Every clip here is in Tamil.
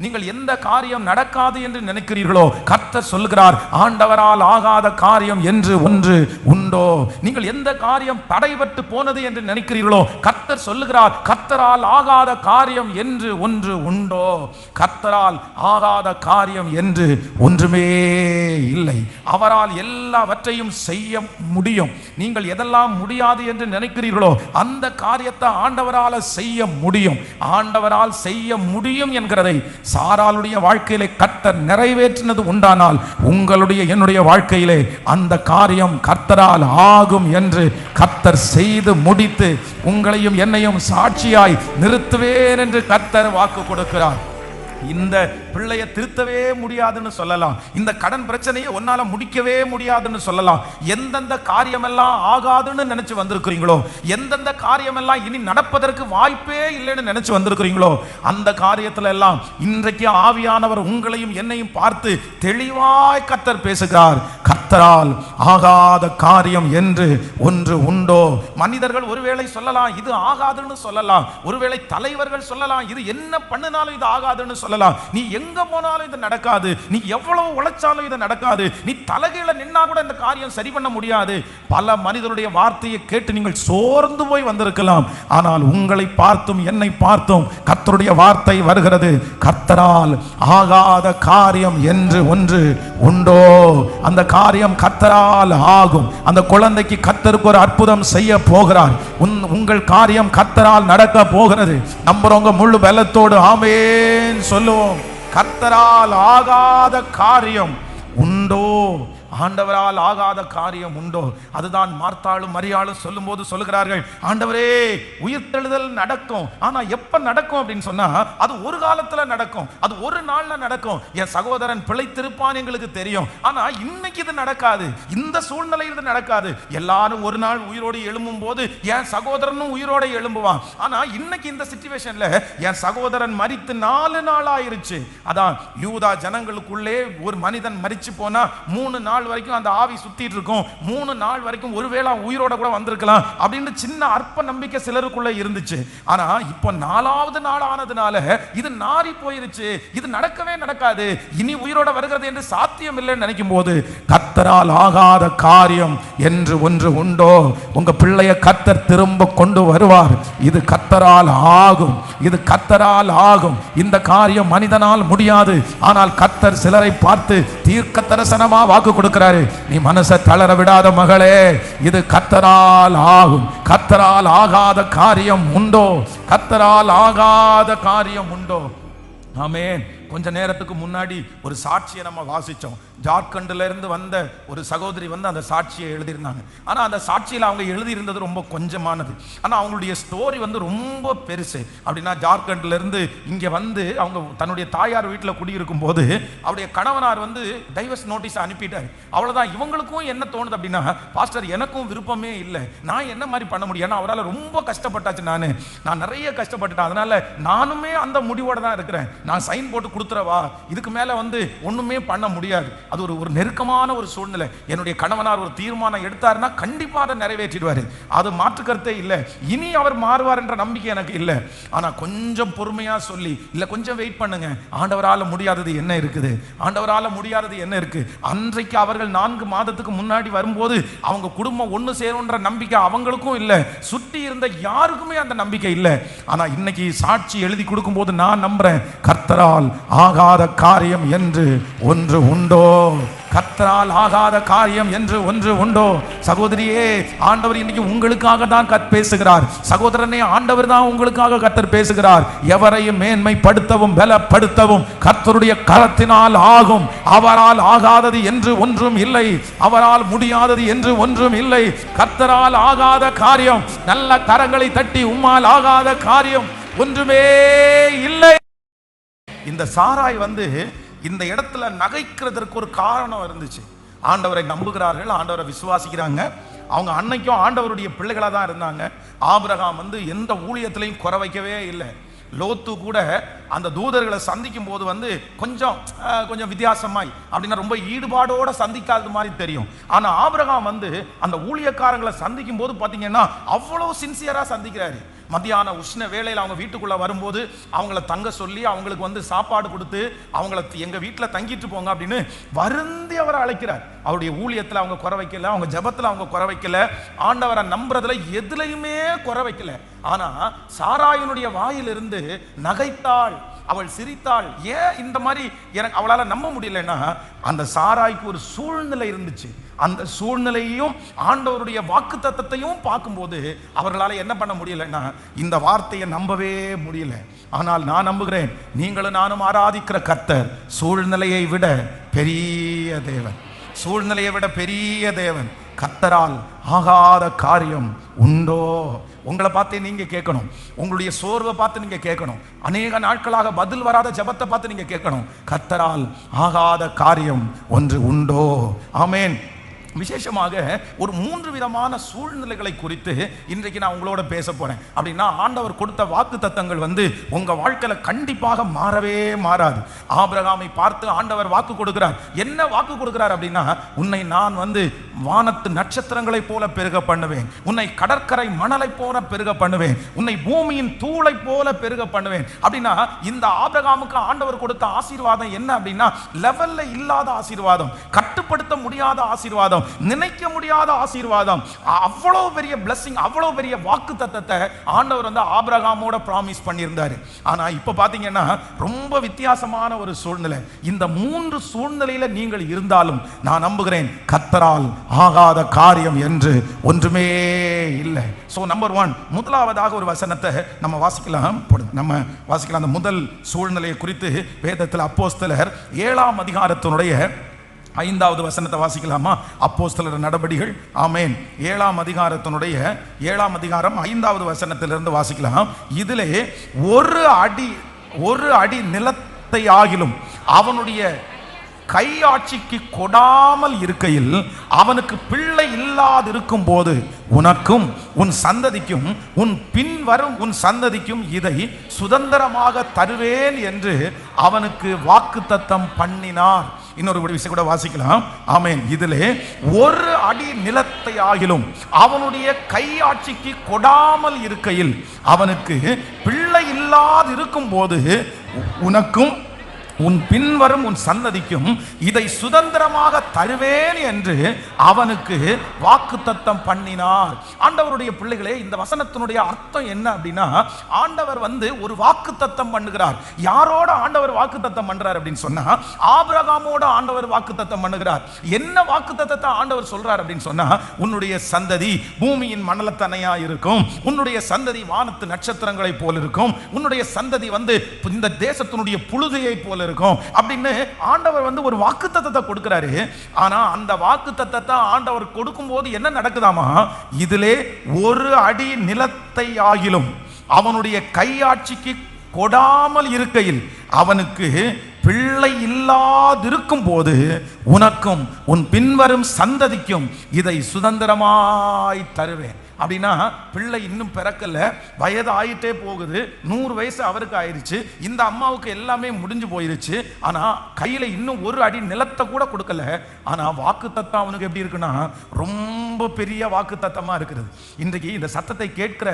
நீங்கள் எந்த காரியம் நடக்காது என்று நினைக்கிறீர்களோ கர்த்தர் சொல்கிறார், ஆண்டவரால் ஆகாத காரியம் என்று ஒன்று உண்டோ? நீங்கள் எந்த காரியம் தடைபட்டு போனது என்று நினைக்கிறீர்களோ கர்த்தர் சொல்லுகிறார், கர்த்தரால் ஆகாத காரியம் என்று ஒன்று உண்டோ? கர்த்தரால் ஆகாத காரியம் என்று ஒன்றுமே இல்லை. அவரால் எல்லாவற்றையும் செய்ய முடியும். நீங்கள் எதெல்லாம் முடியாது என்று நினைக்கிறீர்களோ அந்த காரியத்தை ஆண்டவரால் செய்ய முடியும். ஆண்டவரால் செய்ய முடியும் என்கிறதை சாராளுடைய வாழ்க்கையிலே கர்த்தர் நிறைவேற்றினது உண்டானால் உங்களுடைய என்னுடைய வாழ்க்கையிலே அந்த காரியம் கர்த்தரால் ஆகும் என்று கர்த்தர் செய்து முடித்து உங்களையும் என்னையும் சாட்சியாய் நிறுத்துவேன் என்று கர்த்தர் வாக்கு கொடுக்கிறார். இந்த பிள்ளையை திருத்தவே முடியாதுன்னு சொல்லலாம், இந்த கடன் பிரச்சனையை ஒன்னால முடிக்கவே முடியாதுன்னு சொல்லலாம். எந்தெந்த காரியமெல்லாம் ஆகாதுன்னு நினைச்சு வந்திருக்கிறீங்களோ, எந்தெந்த காரியமெல்லாம் இனி நடப்பதற்கு வாய்ப்பே இல்லைன்னு நினைச்சு வந்திருக்கிறீங்களோ அந்த காரியத்துல எல்லாம் இன்றைக்கு ஆவியானவர் உங்களையும் என்னையும் பார்த்து தெளிவாய் கர்த்தர் பேசுகிறார். கர்த்தரால் ஆகாத காரியம் என்று ஒன்று உண்டோ? மனிதர்கள் ஒருவேளை சொல்லலாம் இது ஆகாதுன்னு சொல்லலாம், ஒருவேளை தலைவர்கள் சொல்லலாம் இது என்ன பண்ணினாலும் இது ஆகாதுன்னு சொல்லலாம், நீ எங்க போனாலும் இது நடக்காது, நீ எவ்வளவு உழைச்சாலும் இது நடக்காது, நீ தலைகீழ நின்னா கூட இந்த காரியம் சரி பண்ண முடியாது. பல மனிதருடைய வார்த்தையை கேட்டு நீங்கள் சோர்ந்து போய் வந்திருக்கலாம். ஆனால் உங்களை பார்த்தும் என்னை பார்த்தும் கர்த்தருடைய வார்த்தை வருகிறது, கர்த்தரால் ஆகாத காரியம் என்று ஒன்று உண்டோ? அந்த காரியம் கர்த்தரால் ஆகும். அந்த குழந்தைக்கு கர்த்தருக்கு ஒரு அற்புதம் செய்ய போகிறார். உங்கள் காரியம் கர்த்தரால் நடக்க போகிறது. நம்புறவங்க முழு பலத்தோடு ஆமென் சொல்லுவோம். கர்த்தரால் ஆகாத காரியம் உண்டோ? ஆண்டவரால் ஆகாத காரியம் உண்டோ? அதுதான் மார்த்தாளும் மரியாளும் சொல்லும் போது சொல்லுகிறார்கள், ஆண்டவரே உயிர்த்தெழுதல் நடக்கும், ஆனா எப்ப நடக்கும் அப்படின்னு சொன்னா அது ஒரு காலத்துல நடக்கும், அது ஒரு நாள்ல நடக்கும். என் சகோதரன் பிழைத்திருப்பான் எங்களுக்கு தெரியும், ஆனா இன்னைக்கு இது நடக்காது, இந்த சூழ்நிலையில் இது நடக்காது. எல்லாரும் ஒரு நாள் உயிரோடு எழும்பும் போது என் சகோதரனும் உயிரோட எழும்புவான். ஆனா இன்னைக்கு இந்த சிச்சுவேஷன்ல என் சகோதரன் மரித்து 4 நாள் ஆயிருச்சு. அதான் யூதா ஜனங்களுக்குள்ளே ஒரு மனிதன் மரிச்சு போனா 3 நாள் வரைக்கும் அந்த ஆவி சுத்திட்டு இருக்கும், 3 நாள் வரைக்கும் ஒருவேளை உயிரோட கூட வந்திருக்கலாம் அப்படின்னு சின்ன அற்ப நம்பிக்கை சிலருக்குள்ள இருந்துச்சு. ஆனா இப்போ 4வது நாள் ஆனதுனால இது நாரி போயிருச்சு, இது நடக்கவே நடக்காது, இனி உயிரோட வருகிறது என்று சாத்தியம் இல்லைன்னு நினைக்கும் போது கர்த்தரால் ஆகாத காரியம் என்று ஒன்று உண்டோ? உங்க பிள்ளைய கர்த்தர் திரும்ப கொண்டு வருவார். இது கர்த்தரால் ஆகும், இது கர்த்தரால் ஆகும். இந்த காரியம் மனிதனால் முடியாது. ஆனால் கர்த்தர் சிலரை பார்த்து தீர்க்க தரிசனமா வாக்கு கொடுக்கிறாரு, நீ மனசை தளர விடாத மகளே, இது கர்த்தரால் ஆகும். கர்த்தரால் ஆகாத காரியம் உண்டோ? கர்த்தரால் ஆகாத காரியம் உண்டோ? ஆமென். கொஞ்ச நேரத்துக்கு முன்னாடி ஒரு சாட்சியை நம்ம வாசிச்சோம். ஜார்க்கண்ட்ல இருந்து வந்த ஒரு சகோதரி வந்து அந்த சாட்சியை எழுதியிருந்தாங்க. ஆனா அந்த சாட்சியில் அவங்க எழுதியிருந்தது ரொம்ப கொஞ்சமானது. ஆனா அவங்களுடைய ஸ்டோரி வந்து ரொம்ப பெருசு. அப்படின்னா ஜார்க்கண்ட்ல இருந்து இங்க வந்து அவங்க தன்னுடைய தாயார் வீட்டில் குடியிருக்கும் போது அவருடைய கணவனார் வந்து டைவர்ஸ் நோட்டீஸ் அனுப்பிட்டார். அவ்வளவுதான். இவங்களுக்கும் என்ன தோணுது அப்படின்னா, பாஸ்டர் எனக்கும் விருப்பமே இல்லை, நான் என்ன மாதிரி பண்ண முடியும், ஏன்னா அவரால் ரொம்ப கஷ்டப்பட்டாச்சு, நான் நிறைய கஷ்டப்பட்டுட்டேன், அதனால நானுமே அந்த முடிவோட தான் இருக்கிறேன், நான் சைன் போட்டு கொடுத்துறவா, இதுக்கு மேல வந்து ஒண்ணுமே பண்ண முடியாது. அது ஒரு நெருக்கமான ஒரு சூழ்நிலை. என்னுடைய கணவனார் ஒரு தீர்மானம் எடுத்தாருன்னா கண்டிப்பா அதை நிறைவேற்றிடுவாரு, அது மாற்று கருத்தே இல்லை. இனி அவர் மாறுவார் என்ற நம்பிக்கை எனக்கு இல்லை. ஆனா கொஞ்சம் பொறுமையா சொல்லி, இல்ல கொஞ்சம் வெயிட் பண்ணுங்க, ஆண்டவரால முடியாதது என்ன இருக்குது, ஆண்டவரால முடியாதது என்ன இருக்கு. அன்றைக்கு அவர்கள் 4 மாதத்துக்கு முன்னாடி வரும்போது அவங்க குடும்பம் ஒன்று சேரும்ன்ற நம்பிக்கை அவங்களுக்கும் இல்லை, சுற்றி இருந்த யாருக்குமே அந்த நம்பிக்கை இல்லை. ஆனா இன்னைக்கு சாட்சி எழுதி கொடுக்கும் போது நான் நம்புறேன், கர்த்தரால் ஆகாத காரியம் என்று ஒன்று உண்டோ? கர்த்தரால் ஆகாத காரியம் என்று ஒன்று உண்டோ? சகோதரியே, ஆண்டவர் இன்னைக்கு உங்களுக்காக தான் பேசுகிறார். சகோதரனே, ஆண்டவர் தான் உங்களுக்காக கர்த்தர் பேசுகிறார். எவரையும் மேன்மைப்படுத்தவும் பலப்படுத்தவும் கர்த்தருடைய கரத்தினால் ஆகும். அவரால் ஆகாதது என்று ஒன்றும் இல்லை, அவரால் முடியாதது என்று ஒன்றும் இல்லை. கர்த்தரால் ஆகாத காரியம், நல்ல கரங்களை தட்டி உம்மால் ஆகாத காரியம் ஒன்றுமே இல்லை. இந்த சாராய் வந்து இந்த இடத்துல நகைக்கிறதற்கு ஒரு காரணம் இருந்துச்சு. ஆண்டவரை நம்புகிறார்கள், ஆண்டவரை விசுவாசிக்கிறாங்க. அவங்க அன்னைக்கும் ஆண்டவருடைய பிள்ளைகளா தான் இருந்தாங்க. ஆபிரகாம் வந்து எந்த ஊழியத்திலையும் குறை வைக்கவே இல்லை. லோத்து கூட அந்த தூதர்களை சந்திக்கும் போது வந்து கொஞ்சம் வித்தியாசமாய் அப்படின்னா ரொம்ப ஈடுபாடோட சந்திக்காத மாதிரி தெரியும். ஆனா ஆபிரகாம் வந்து அந்த ஊழியக்காரங்களை சந்திக்கும் போது பாத்தீங்கன்னா அவ்வளவு சின்சியரா சந்திக்கிறாரு. மத்தியான உஷ்ண வேளையில் அவங்க வீட்டுக்குள்ள வரும்போது அவங்கள தங்க சொல்லி அவங்களுக்கு வந்து சாப்பாடு கொடுத்து அவங்கள எங்க வீட்டில் தங்கிட்டு போங்க அப்படின்னு வருந்தி அவரை அழைக்கிறார். அவருடைய ஊழியத்தில் அவங்க குறை வைக்கல, அவங்க ஜபத்தில் அவங்க குறை வைக்கல, ஆண்டவரை நம்புறதுல எதுலையுமே குறை வைக்கல. ஆனா சாராயினுடைய வாயிலிருந்து நகைத்தாள், அவள் சிரித்தாள். ஏன் இந்த மாதிரி எனக்கு அவளால நம்ப முடியலன்னா, அந்த சாராய்க்கு ஒரு சூழ்நிலை இருந்துச்சு. அந்த சூழ்நிலையையும் ஆண்டவருடைய வாக்குத்தத்தத்தையும் பார்க்கும்போது அவர்களால் என்ன பண்ண முடியலன்னா இந்த வார்த்தையை நம்பவே முடியல. ஆனால் நான் நம்புகிறேன், நீங்களும் நானும் ஆராதிக்கிற கர்த்தர் சூழ்நிலையை விட பெரிய தேவன், சூழ்நிலையை விட பெரிய தேவன். கர்த்தரால் ஆகாத காரியம் உண்டோ? உங்களை பார்த்து நீங்க கேட்கணும், உங்களுடைய சோர்வை பார்த்து நீங்க கேட்கணும், அநேக நாட்களாக பதில் வராத ஜெபத்தை பார்த்து நீங்க கேட்கணும். கர்த்தரால் ஆகாத காரியம் ஒன்று உண்டோ? ஆமென். விசேஷமாக ஒரு 3 விதமான சூழ்நிலைகளை குறித்து இன்றைக்கு நான் உங்களோட பேச போறேன். அப்படின்னா ஆண்டவர் கொடுத்த வாக்கு தத்தங்கள் வந்து உங்க வாழ்க்கையில கண்டிப்பாக மாறவே மாறாது. ஆபிரகாமை பார்த்து ஆண்டவர் வாக்கு கொடுக்கிறார். என்ன வாக்கு கொடுக்கிறார் அப்படின்னா, உன்னை நான் வந்து வானத்து நட்சத்திரங்களை போல பெருக பண்ணுவேன், உன்னை கடற்கரை மணலை போல பெருக பண்ணுவேன், உன்னை பூமியின் தூளை போல பெருக பண்ணுவேன். அப்படின்னா இந்த ஆபிரகாமுக்கு ஆண்டவர் கொடுத்த ஆசீர்வாதம் என்ன அப்படின்னா, லெவல்ல இல்லாத ஆசீர்வாதம், கட்டுப்படுத்த முடியாத ஆசீர்வாதம், நினைக்க முடியாத ஆசீர்வாதம். அவ்வளவு பெரிய blessing, அவ்வளவு பெரிய வாக்கு தத்தத்தை ஆண்டவர் வந்து ஆபிரகாமோட ப்ராமிஸ் பண்ணியிருந்தாரு. ஆனா இப்ப பாத்தீங்கன்னா ரொம்ப வித்தியாசமான ஒரு சூழ்நிலை. இந்த 3 சூழ்நிலையில நீங்கள் இருந்தாலும் நான் நம்புகிறேன், கர்த்தரால் ஆகாத காரியம் என்று ஒன்றுமே இல்லை. சோ நம்பர் 1, முதலாவதாக ஒரு வசனத்தை நம்ம வாசிக்கலாம். அந்த முதல் சூழ்நிலையை குறித்து வேதத்தில் அப்போஸ்தலர் 7ஆம் அதிகாரத்தினுடைய 5வது வசனத்தை வாசிக்கலாமா? அப்போஸ்தலர் நடபடிகள், ஆமென், 7ஆம் அதிகாரத்தினுடைய 7ஆம் அதிகாரம் 5வது வசனத்திலிருந்து வாசிக்கலாம். இதிலே ஒரு அடி நிலத்தை ஆகிலும் அவனுடைய கையாட்சிக்கு கொடாமல் இருக்கையில் அவனுக்கு பிள்ளை இல்லாதிருக்கும் போது உனக்கும் உன் சந்ததிக்கும் உன் பின் வரும் உன் சந்ததிக்கும் இதை சுதந்திரமாக தருவேன் என்று அவனுக்கு வாக்குத்தத்தம் பண்ணினார். இன்னொரு விஷயம் கூட வாசிக்கலாம். ஆமென். இதிலே ஒரு அடி நிலத்தை ஆகிலும் அவனுடைய கையாட்சிக்கு கொடாமல் இருக்கையில் அவனுக்கு பிள்ளை இல்லாதிருக்கும் போது உனக்கும் உன் பின்வரும் உன் சந்ததிக்கும் இதை சுதந்திரமாக தருவேன் என்று அவனுக்கு வாக்குத்தத்தம் பண்ணினார். ஆண்டவருடைய பிள்ளைகளே, இந்த வசனத்தினுடைய அர்த்தம் என்ன அப்படின்னா, ஆண்டவர் வந்து ஒரு வாக்குத்தத்தம் பண்ணுகிறார். யாரோட ஆண்டவர் வாக்குத்தத்தம் பண்றார் அப்படின்னு சொன்னா, ஆபிரகாமோட ஆண்டவர் வாக்குத்தத்தம் பண்ணுகிறார். என்ன வாக்குத்தத்தத்தை ஆண்டவர் சொல்றார் அப்படின்னு சொன்னா, உன்னுடைய சந்ததி பூமியின் மணலத்தனையா இருக்கும், உன்னுடைய சந்ததி வானத்து நட்சத்திரங்களை போல இருக்கும், உன்னுடைய சந்ததி வந்து இந்த தேசத்தினுடைய புழுதியை போல இருக்கும் அப்படின்னு ஆண்டவர் வந்து ஒரு வாக்குத்தத்தத்தை கொடுக்கிறாரு. ஆனா அந்த வாக்குத்தத்தத்தை ஆண்டவர் கொடுக்கும் போது என்ன நடக்குதாமா, இதிலே ஒரு அடி நிலத்தை ஆகிலும் அவனுடைய கையாட்சிக்கு கொடாமல் இருக்கையில் அவனுக்கு பிள்ளை இல்லாதிருக்கும் போது உனக்கும் உன் பின்வரும் சந்ததிக்கும் இதை சுதந்திரமாய் தருவேன். அப்படின்னா பிள்ளை இன்னும் பிறக்கல, வயது ஆயிட்டே போகுது, 100 வயசு அவருக்கு ஆயிடுச்சு, இந்த அம்மாவுக்கு எல்லாமே முடிஞ்சு போயிருச்சு. ஆனா கையில இன்னும் ஒரு அடி நிலத்தை கூட கொடுக்கல. ஆனா வாக்குத்தத்தம் அவனுக்கு எப்படி இருக்குன்னா, ரொம்ப பெரிய வாக்குத்தத்தமா இருக்கிறது. இன்றைக்கு இந்த சத்தத்தை கேட்கிற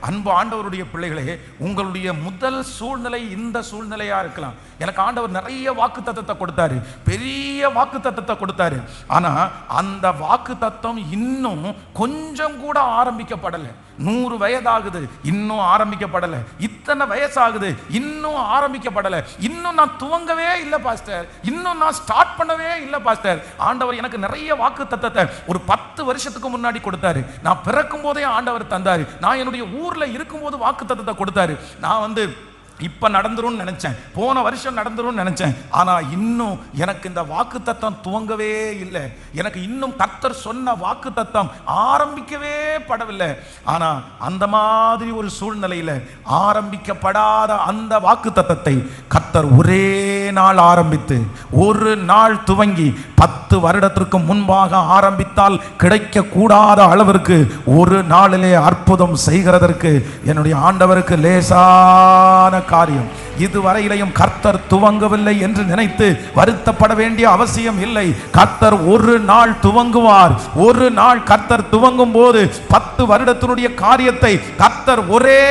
அன்பு ஆண்டவருடைய பிள்ளைகளே, உங்களுடைய முதல் சூழ்நிலை இந்த சூழ்நிலையா இருக்கலாம். எனக்கு ஆண்டவர் நிறைய வாக்குத்தத்தத்தை கொடுத்தாரு, பெரிய வாக்குத்தத்தத்தை கொடுத்தாரு. ஆனா அந்த வாக்குத்தத்தம் இன்னும் கொஞ்சம் கூட ஆரம்பிக்கப்படல. 100 வயதாகுது, இன்னும் ஆரம்பிக்கப்படல. இத்தனை வயசாகுது, இன்னும் ஆரம்பிக்கப்படல. இன்னும் நான் துவங்கவே இல்லை பாஸ்டர், இன்னும் நான் ஸ்டார்ட் பண்ணவே இல்லை பாஸ்டர். ஆண்டவர் எனக்கு நிறைய வாக்குத்தத்தத்தை ஒரு 10 வருஷத்துக்கு முன்னாடி கொடுத்தாரு. நான் பிறக்கும் போதே ஆண்டவர் தந்தாரு. நான் என்னுடைய ஊர்ல இருக்கும் போது வாக்குத்தத்தத்தை கொடுத்தாரு. நான் வந்து இப்ப நடந்துரும் நினைச்சேன், போன வருஷம் நடந்துரும் நினைச்சேன். ஆனா இன்னும் எனக்கு இந்த வாக்குத்தத்தம் துவங்கவே இல்லை. எனக்கு இன்னும் கர்த்தர் சொன்ன வாக்குத்தத்தம் ஆரம்பிக்கவே படவில்லை. ஆனா அந்த மாதிரி ஒரு சூழ்நிலையில ஆரம்பிக்கப்படாத அந்த வாக்குத்தத்தத்தை கர்த்தர் ஒரே நாள் ஆரம்பித்து, ஒரு நாள் துவங்கி 10 வருடத்திற்கு முன்பாக ஆரம்பித்தால் கிடைக்க கூடாத அளவிற்கு ஒரு நாளிலே அற்புதம் செய்கிறதற்கு என்னுடைய ஆண்டவருக்கு லேசான காரியம் இதுவரையிலையும் கர்த்தர் துவங்கவில்லை என்று நினைத்து வருத்தப்பட வேண்டிய அவசியம் இல்லை. கர்த்தர் ஒரு நாள் துவங்குவார். ஒரு நாள் கர்த்தர் துவங்கும் போது 10 வருடத்தினுடைய காரியத்தை கர்த்தர் ஒரே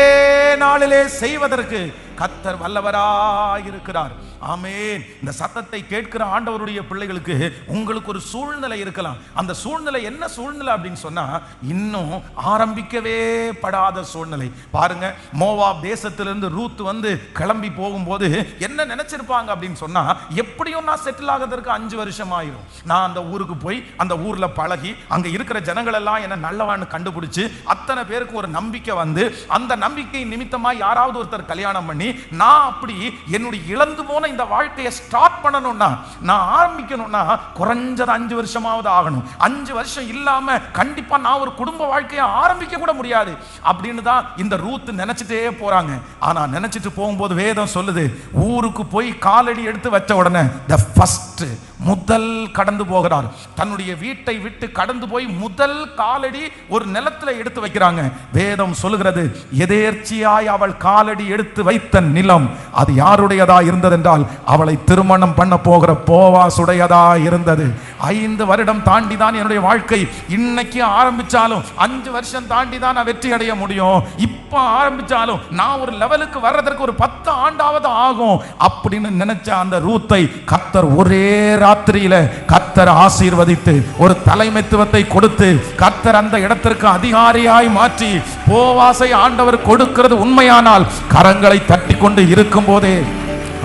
நாளிலே செய்வதற்கு கர்த்தர் வல்லவராயிருக்கிறார். ஆமென். இந்த சத்தத்தை கேட்கிற ஆண்டவருடைய பிள்ளைகளுக்கு உங்களுக்கு ஒரு சூழ்நிலை இருக்கலாம். அந்த சூழ்நிலை என்ன சூழ்நிலை அப்படின்னு சொன்னா, இன்னும் ஆரம்பிக்கவே படாத சூழ்நிலை. பாருங்க, மோவாப் தேசத்திலிருந்து ரூத் வந்து கிளம்பி போகும்போது என்ன நினைச்சிருப்பாங்க அப்படின்னு சொன்னா, எப்படியும் நான் செட்டில் ஆகிறதுக்கு 5 வருஷம் ஆயிரும். நான் அந்த ஊருக்கு போய் அந்த ஊர்ல பழகி அங்க இருக்கிற ஜனங்கள் எல்லாம் என்ன நல்லவான்னு கண்டுபிடிச்சு அத்தனை பேருக்கு ஒரு நம்பிக்கை வந்து, அந்த நம்பிக்கை நிமித்தமா யாராவது ஒருத்தர் கல்யாணம் பண்ணி, நான் அப்படி என்னுடைய இழந்து போன இந்த வாழ்க்கையை ஸ்டார்ட் பண்ணணும்னா, நான் ஆரம்பிக்கணும்னா குறைஞ்சது 5 வருஷமாவது ஆகணும். 5 வருஷம் இல்லாம கண்டிப்பா நான் ஒரு குடும்ப வாழ்க்கையை ஆரம்பிக்க கூட முடியாது அப்படின்னு தான் இந்த ரூத் நினைச்சிட்டே போறாங்க. ஆனா நினைச்சிட்டு போகும்போது வேதம் சொல்லுது, ஊருக்கு போய் காலடி எடுத்து வச்ச உடனே the first முதல் கடந்து போகிறார். தன்னுடைய வீட்டை விட்டு கடந்து போய் முதல் காலடி ஒரு நிலத்துல எடுத்து வைக்கிறாங்க. வேதம் சொல்லுகிறது, எதேர்ச்சியாய் அவள் காலடி எடுத்து வைத்த நிலம் அது யாருடையதா இருந்தது என்றால், அவளை திருமணம் பண்ண போகிற போவாசுடையதா இருந்தது. 5 வருடம் தாண்டி தான் என்னுடைய வாழ்க்கை இன்னைக்கு ஆரம்பிச்சாலும் 5 வருஷம் தாண்டி தான் நான் வெற்றி அடைய முடியும். இப்ப ஆரம்பிச்சாலும் நான் ஒரு லெவலுக்கு வர்றதற்கு ஒரு 10 ஆண்டாவது ஆகும் அப்படின்னு நினைச்ச அந்த ரூத்தை கர்த்தர் ஒரே ராத்திரியில கர்த்தர் ஆசீர்வதித்து ஒரு தலைமைத்துவத்தை கொடுத்து கர்த்தர் அந்த இடத்திற்கு அதிகாரியாய் மாற்றி, போவாசை ஆண்டவர் கொடுக்கிறது உண்மையானால் கரங்களை தட்டி கொண்டு இருக்கும் போதே,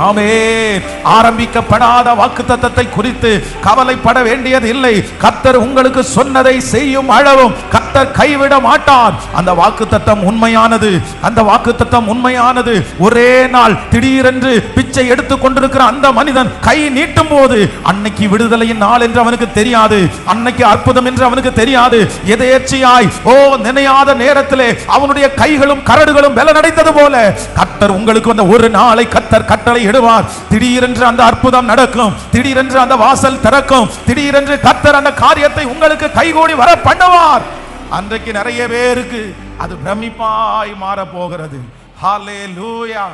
ஆமென், ஆரம்பிக்கப்படாத வாக்குத்தத்தத்தை குறித்து கவலைப்பட வேண்டியது இல்லை. கர்த்தர் உங்களுக்கு சொன்னதை செய்யும் அளவும் கர்த்தர் கைவிட மாட்டார். அந்த வாக்குத்தத்தம் உண்மையானது. அந்த வாக்குத்தத்தம் உண்மையானது. ஒரே நாள் திடீரென்று பிச்சை எடுத்துக் கொண்டிருக்கிற அந்த மனிதன் கை நீட்டும் போது, அன்னைக்கு விடுதலையின் நாள் என்று அவனுக்கு தெரியாது, அன்னைக்கு அற்புதம் என்று அவனுக்கு தெரியாது. எதேர்ச்சியாய் நினையாத நேரத்திலே அவனுடைய கைகளும் கரடுகளும் பலனடைந்தது போல கர்த்தர் உங்களுக்கு அந்த ஒரு நாளை கர்த்தர் கட்டளை இடுவார். திடீரென்று அந்த அற்புதம் நடக்கும். திடீரென்று அந்த வாசல் திறக்கும். திடீரென்று கர்த்தர் அந்த காரியத்தை உங்களுக்கு கைகூடி வர பண்ணுவார். அன்றைக்கு நிறைய பேருக்கு அது பிரமிப்பாய் மாற போகிறது. ஹல்லேலூயா,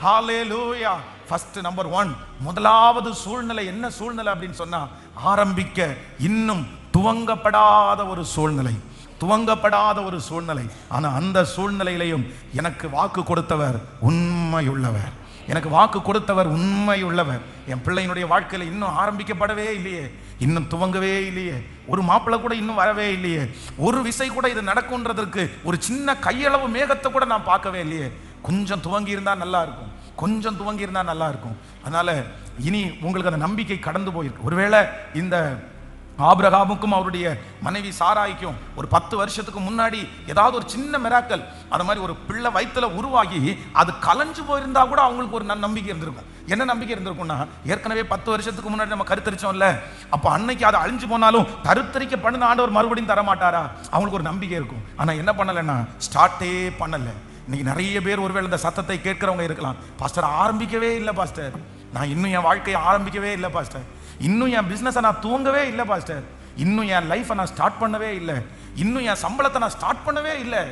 ஹல்லேலூயா. ஃபர்ஸ்ட் நம்பர் 1, முதலாவது சூழ்நிலை என்ன சூழ்நிலை அப்படின்னு சொன்னா, ஆரம்பிக்க இன்னும் துவங்கப்படாத ஒரு சூழ்நிலை, துவங்கப்படாத ஒரு சூழ்நிலை. ஆனா அந்த சூழ்நிலையிலையும் எனக்கு வாக்கு கொடுத்தவர் உண்மையுள்ளவர். எனக்கு வாக்கு கொடுத்தவர் உண்மையுள்ளவர். என் பிள்ளையினுடைய வாழ்க்கையில் இன்னும் ஆரம்பிக்கப்படவே இல்லையே, இன்னும் துவங்கவே இல்லையே, ஒரு மாப்பிள்ளை கூட இன்னும் வரவே இல்லையே, ஒரு விசை கூட இது நடக்கும்ன்றதற்கு ஒரு சின்ன கையளவு மேகத்தை கூட நான் பார்க்கவே இல்லையே. கொஞ்சம் துவங்கி இருந்தா நல்லா இருக்கும், கொஞ்சம் துவங்கி இருந்தா நல்லா இருக்கும். அதனால இனி உங்களுக்கு அந்த நம்பிக்கை கடந்து போயிருக்கு. ஒருவேளை இந்த ஆபிரகாமுக்கும் அவருடைய மனைவி சாராய்க்கும் ஒரு 10 வருஷத்துக்கு முன்னாடி ஏதாவது ஒரு சின்ன மிராக்கல், அது மாதிரி ஒரு பிள்ளை வயிற்றுல உருவாகி அது கலைஞ்சு போயிருந்தா கூட அவங்களுக்கு ஒரு நம்பிக்கை இருந்திருக்கும். என்ன நம்பிக்கை இருந்திருக்கும்னா, ஏற்கனவே 10 வருஷத்துக்கு முன்னாடி நம்ம கருத்தரிச்சோம்ல, அப்போ அன்னைக்கு அது அழிஞ்சு போனாலும் கருத்தரிக்க பண்ணின ஆண்டவர் மறுபடியும் தரமாட்டாரா, அவங்களுக்கு ஒரு நம்பிக்கை இருக்கும். ஆனால் என்ன பண்ணலைன்னா, ஸ்டார்ட்டே பண்ணலை. இன்னைக்கு நிறைய பேர் ஒருவேளை இந்த சத்தத்தை கேட்கிறவங்க இருக்கலாம், பாஸ்டர் ஆரம்பிக்கவே இல்லை பாஸ்டர், நான் இன்னும் என் வாழ்க்கையை ஆரம்பிக்கவே இல்லை பாஸ்டர், இன்னும் என் பிஸ்னஸை நான் தூங்கவே இல்லை பாஸ்டர், இன்னும் என் லைஃப்பை நான் ஸ்டார்ட் பண்ணவே இல்லை, இன்னும் என் சம்பளத்தை நான் ஸ்டார்ட் பண்ணவே இல்லை,